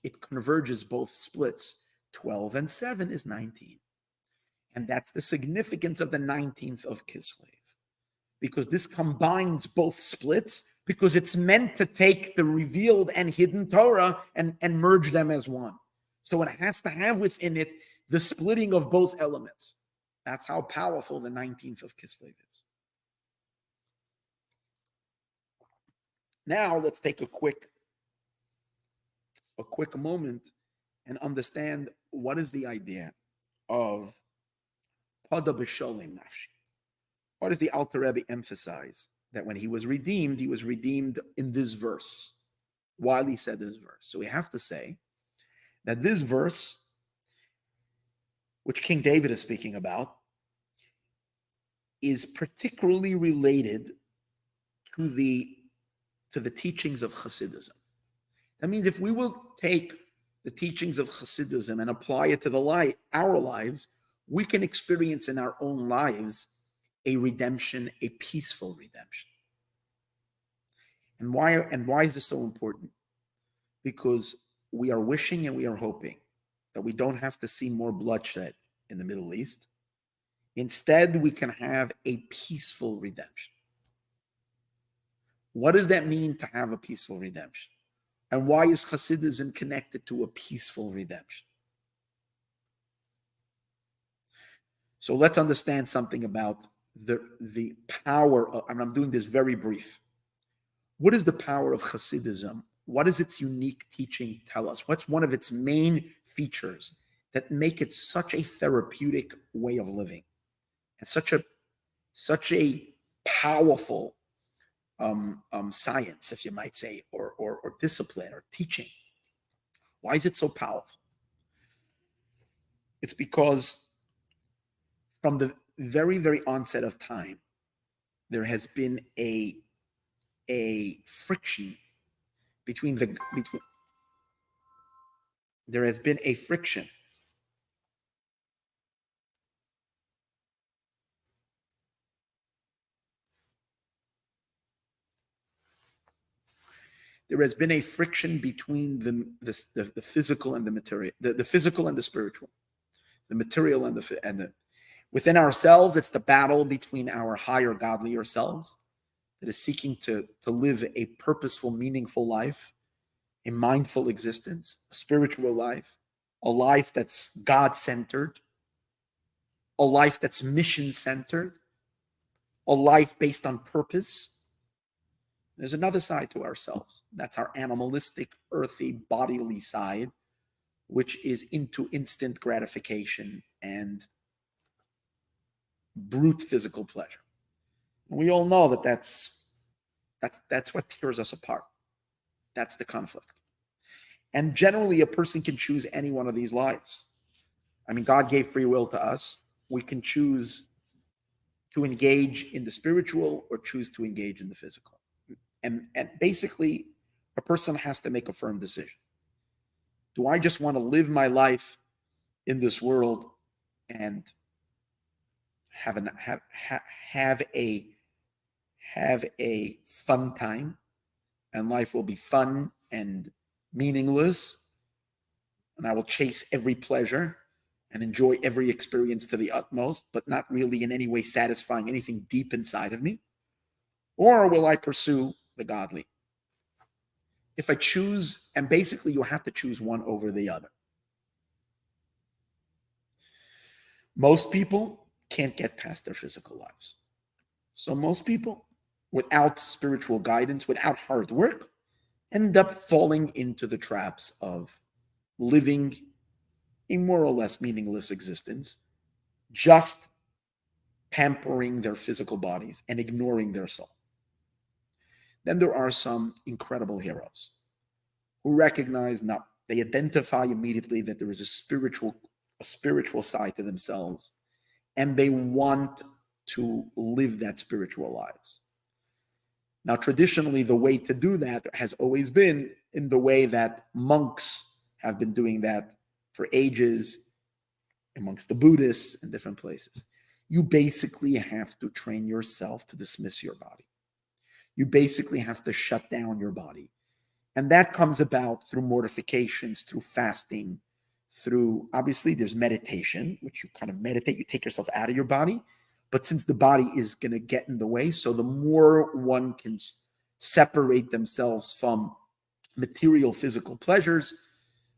it converges both splits. 12 and 7 is 19. And that's the significance of the 19th of Kislev. Because this combines both splits, because it's meant to take the revealed and hidden Torah and merge them as one. So it has to have within it the splitting of both elements. That's how powerful the 19th of Kislev is. Now let's take a quick moment and understand what is the idea of Pada b'sholem nafshi. What does the Alter Rebbe emphasize? That when he was redeemed in this verse. While he said this verse. So we have to say that this verse, which King David is speaking about, is particularly related to the teachings of Chassidism. That means if we will take the teachings of Chassidism and apply it to our lives, we can experience in our own lives a redemption, a peaceful redemption. And why is this so important? Because we are wishing and we are hoping that we don't have to see more bloodshed in the Middle East. Instead, we can have a peaceful redemption. What does that mean to have a peaceful redemption? And why is Chassidism connected to a peaceful redemption? So let's understand something about the power of, and I'm doing this very brief. What is the power of Chassidism? What does its unique teaching tell us? What's one of its main features that make it such a therapeutic way of living and such a powerful science, if you might say, or discipline or teaching? Why is it so powerful? It's because from the very, very onset of time, there has been a friction there has been a friction between the physical and the material, the physical and the spiritual, the material and the within ourselves. It's the battle between our higher, godlier selves that is seeking to live a purposeful, meaningful life, a mindful existence, a spiritual life, a life that's God-centered. a life that's mission-centered, a life based on purpose. There's another side to ourselves. That's our animalistic, earthy, bodily side, which is into instant gratification and brute physical pleasure. And we all know that that's what tears us apart. That's the conflict. And generally, a person can choose any one of these lives. I mean, God gave free will to us. We can choose to engage in the spiritual or choose to engage in the physical. And basically, a person has to make a firm decision. Do I just want to live my life in this world and have a fun time, and life will be fun and meaningless, and I will chase every pleasure and enjoy every experience to the utmost, but not really in any way satisfying anything deep inside of me? Or will I pursue the godly? If I choose, and basically you have to choose one over the other. Most people can't get past their physical lives. So most people, without spiritual guidance, without hard work, end up falling into the traps of living a more or less meaningless existence, just pampering their physical bodies and ignoring their soul. Then there are some incredible heroes who recognize, now they identify immediately that there is a spiritual side to themselves, and they want to live that spiritual lives. Now, traditionally, the way to do that has always been in the way that monks have been doing that for ages amongst the Buddhists and different places. You basically have to train yourself to dismiss your body. You basically have to shut down your body. And that comes about through mortifications, through fasting, through, obviously, there's meditation, which you kind of meditate, you take yourself out of your body. But since the body is going to get in the way, so the more one can separate themselves from material physical pleasures,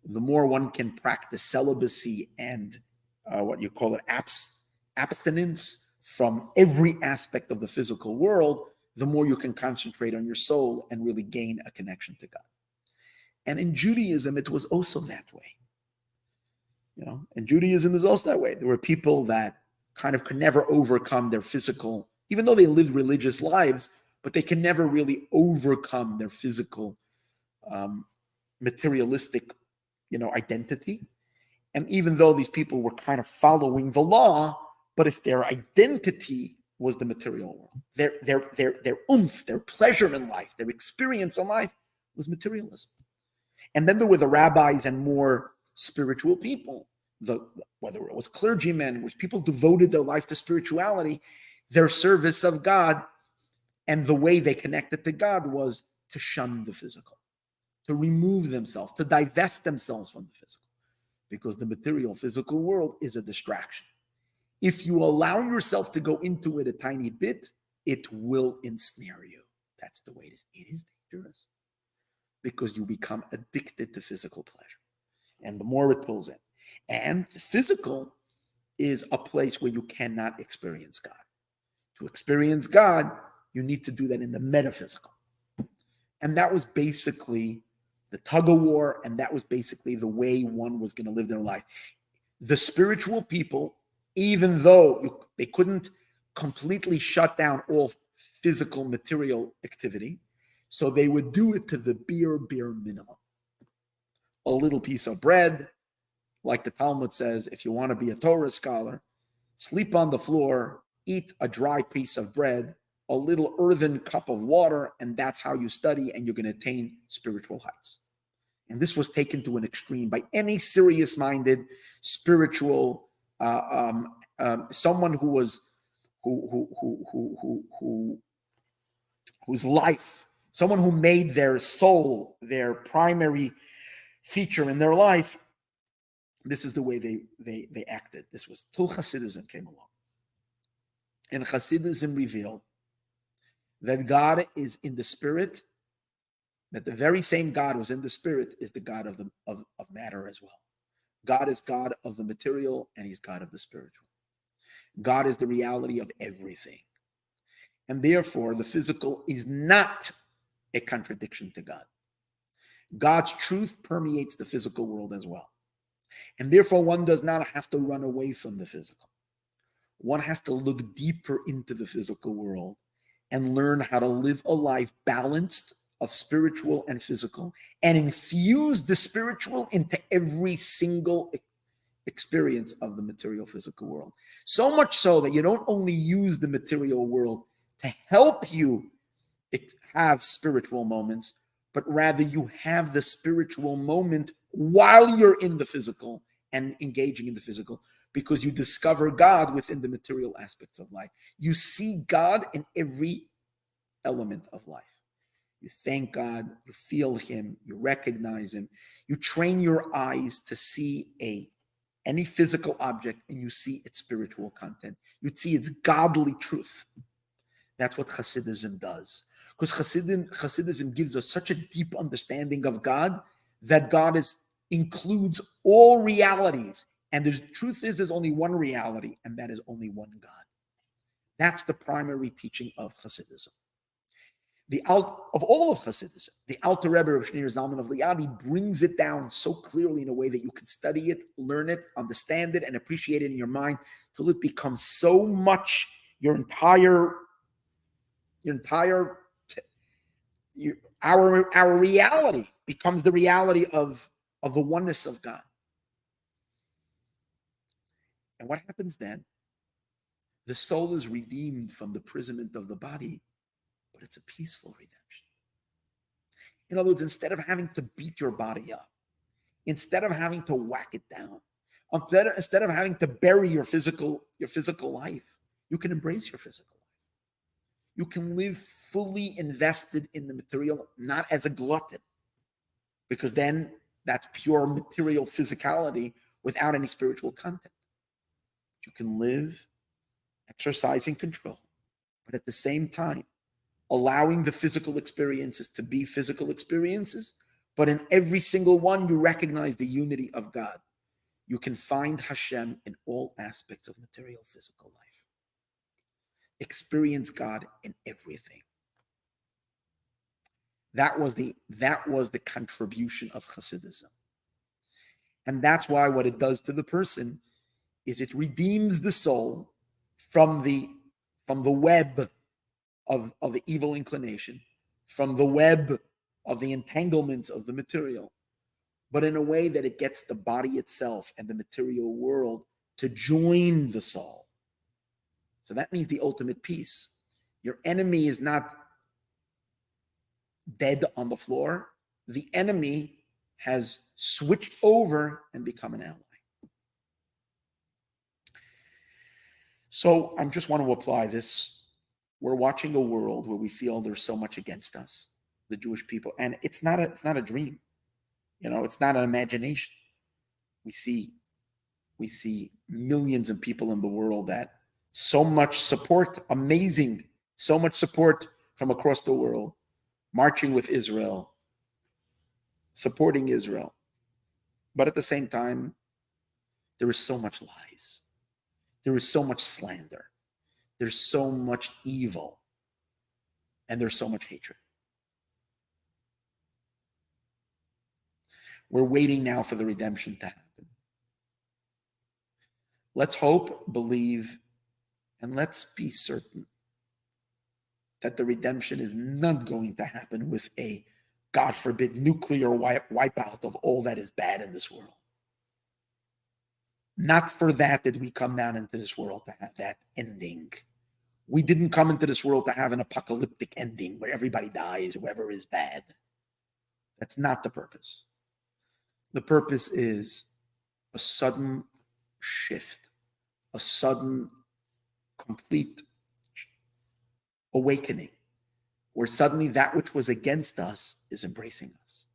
the more one can practice celibacy and what you call it, abstinence from every aspect of the physical world, the more you can concentrate on your soul and really gain a connection to God. And in Judaism, it was also that way. And Judaism is also that way. There were people that kind of could never overcome their physical, even though they lived religious lives, but they can never really overcome their physical, materialistic, identity. And even though these people were kind of following the law, but if their identity was the material world, their oomph, their pleasure in life, their experience in life was materialism. And then there were the rabbis and more spiritual people, whether it was clergymen, which people devoted their life to spirituality, their service of God, and the way they connected to God was to shun the physical, to remove themselves, to divest themselves from the physical, because the material physical world is a distraction. If you allow yourself to go into it a tiny bit, it will ensnare you. That's the way it is. It is dangerous because you become addicted to physical pleasure. And the more it pulls in. And the physical is a place where you cannot experience God. To experience God, you need to do that in the metaphysical. And that was basically the tug of war, and that was basically the way one was going to live their life. The spiritual people, even though they couldn't completely shut down all physical material activity, so they would do it to the bare minimum. A little piece of bread, like the Talmud says, if you want to be a Torah scholar, sleep on the floor, eat a dry piece of bread, a little earthen cup of water, and that's how you study, and you're going to attain spiritual heights. And this was taken to an extreme by any serious-minded spiritual someone whose life, someone who made their soul their primary feature in their life. This is the way they acted. This was till Chassidism came along. And Chassidism revealed that God is in the spirit, that the very same God who's in the spirit is the God of matter as well. God is God of the material, and he's God of the spiritual. God is the reality of everything. And therefore, the physical is not a contradiction to God. God's truth permeates the physical world as well. And therefore, one does not have to run away from the physical. One has to look deeper into the physical world and learn how to live a life balanced of spiritual and physical, and infuse the spiritual into every single experience of the material physical world. So much so that you don't only use the material world to help you have spiritual moments, but rather you have the spiritual moment while you're in the physical and engaging in the physical, because you discover God within the material aspects of life. You see God in every element of life. You thank God, you feel him, you recognize him. You train your eyes to see any physical object, and you see its spiritual content. You see its godly truth. That's what Chassidism does. Because Chassidism gives us such a deep understanding of God, that God includes all realities. And the truth is, there's only one reality, and that is only one God. That's the primary teaching of Chassidism. Of all of Chassidism, the Alter Rebbe of Shneur Zalman of Liadi brings it down so clearly in a way that you can study it, learn it, understand it, and appreciate it in your mind till it becomes so much our reality becomes the reality of the oneness of God. And what happens then? The soul is redeemed from the imprisonment of the body, but it's a peaceful redemption. In other words, instead of having to beat your body up, instead of having to whack it down, instead of having to bury your physical life, you can embrace your physical life. You can live fully invested in the material, not as a glutton, because then that's pure material physicality without any spiritual content. You can live exercising control, but at the same time, allowing the physical experiences to be physical experiences, but in every single one, you recognize the unity of God. You can find Hashem in all aspects of material physical life. Experience God in everything. That was the contribution of Chassidism. And that's why what it does to the person is it redeems the soul from the web of the evil inclination, from the web of the entanglements of the material, but in a way that it gets the body itself and the material world to join the soul. So that means the ultimate peace. Your enemy is not dead on the floor. The enemy has switched over and become an ally. So I just want to apply this. We're watching a world where we feel there's so much against us, the Jewish people, and it's not a dream. It's not an imagination. We see millions of people in the world that so much support, amazing, so much support from across the world, marching with Israel, supporting Israel. But at the same time, there is so much lies. There is so much slander. There's so much evil. And there's so much hatred. We're waiting now for the redemption to happen. Let's hope, believe, and let's be certain that the redemption is not going to happen with a, God forbid, nuclear wipeout of all that is bad in this world. Not for that did we come down into this world, to have that ending. We didn't come into this world to have an apocalyptic ending where everybody dies, whoever is bad. That's not the purpose. The purpose is a sudden shift, a sudden, complete awakening, where suddenly that which was against us is embracing us.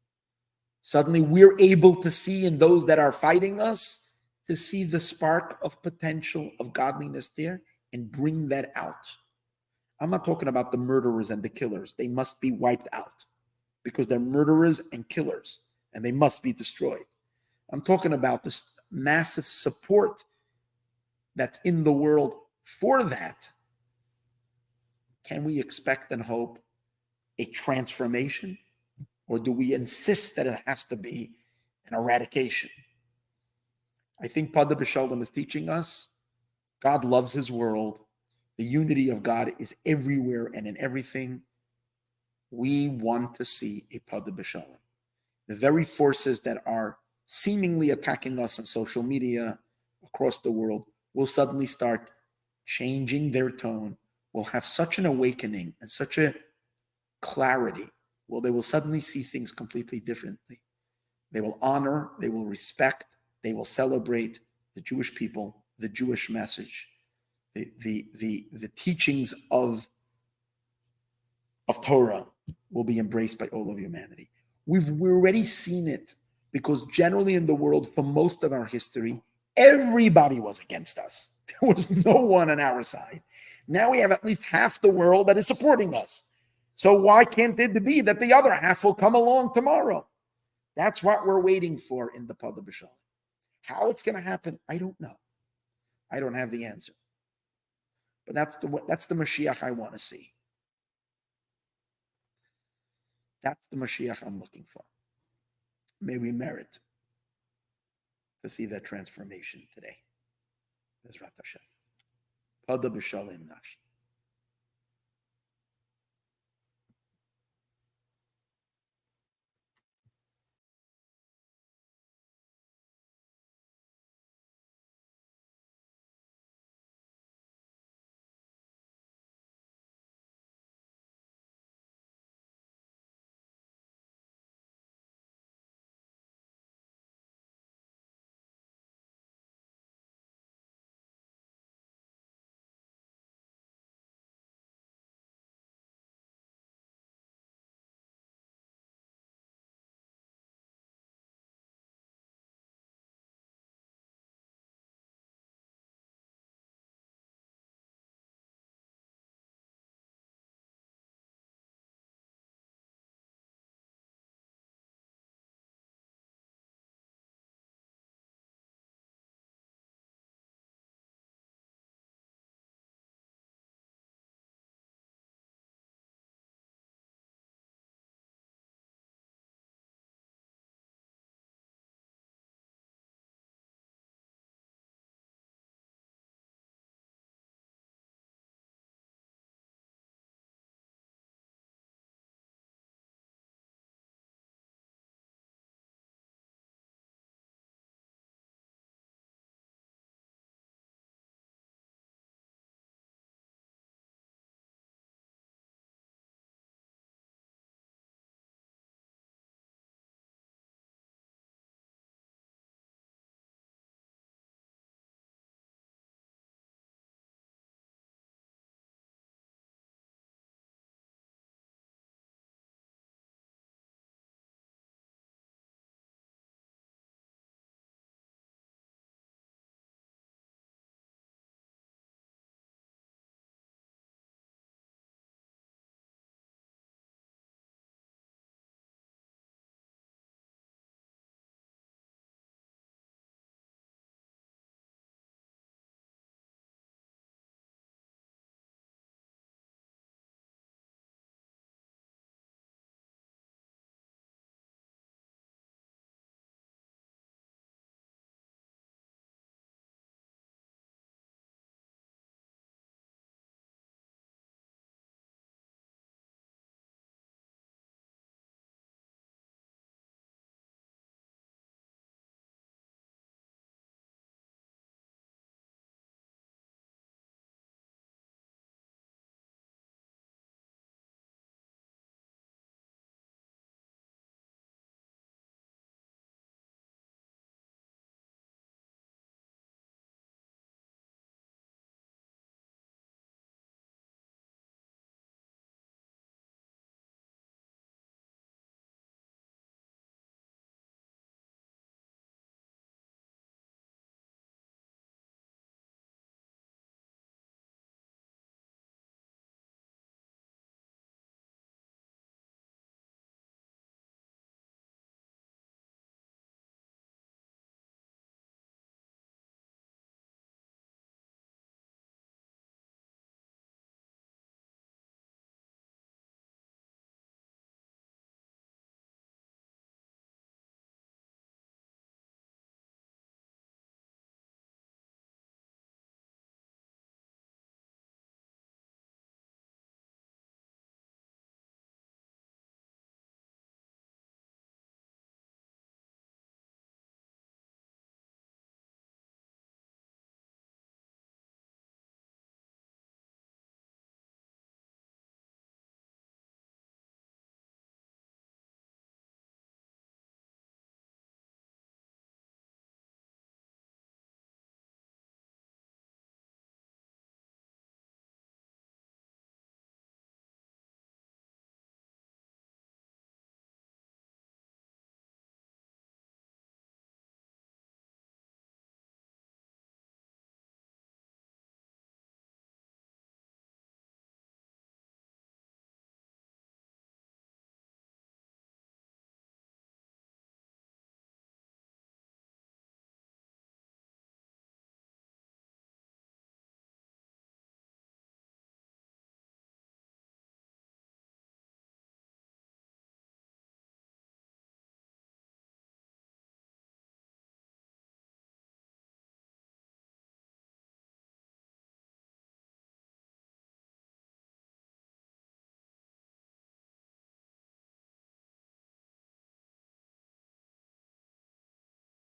Suddenly we're able to see in those that are fighting us, to see the spark of potential of godliness there and bring that out. I'm not talking about the murderers and the killers. They must be wiped out because they're murderers and killers and they must be destroyed. I'm talking about this massive support that's in the world For that, can we expect and hope a transformation? Or do we insist that it has to be an eradication? I think Pada B'Shalom is teaching us God loves his world. The unity of God is everywhere and in everything. We want to see a Pada B'Shalom. The very forces that are seemingly attacking us on social media across the world will suddenly start changing their tone, will have such an awakening and such a clarity. Well, they will suddenly see things completely differently. They will honor, they will respect, they will celebrate the Jewish people, the Jewish message, the teachings of Torah will be embraced by all of humanity. We've already seen it because generally in the world, for most of our history, everybody was against us. There was no one on our side. Now we have at least half the world that is supporting us. So why can't it be that the other half will come along tomorrow? That's what we're waiting for in the Pada B'Shalom. How it's going to happen, I don't know. I don't have the answer. But that's the Mashiach I want to see. That's the Mashiach I'm looking for. May we merit to see that transformation today. Bezrat Hashem. Pada B'Shalom Nafshi.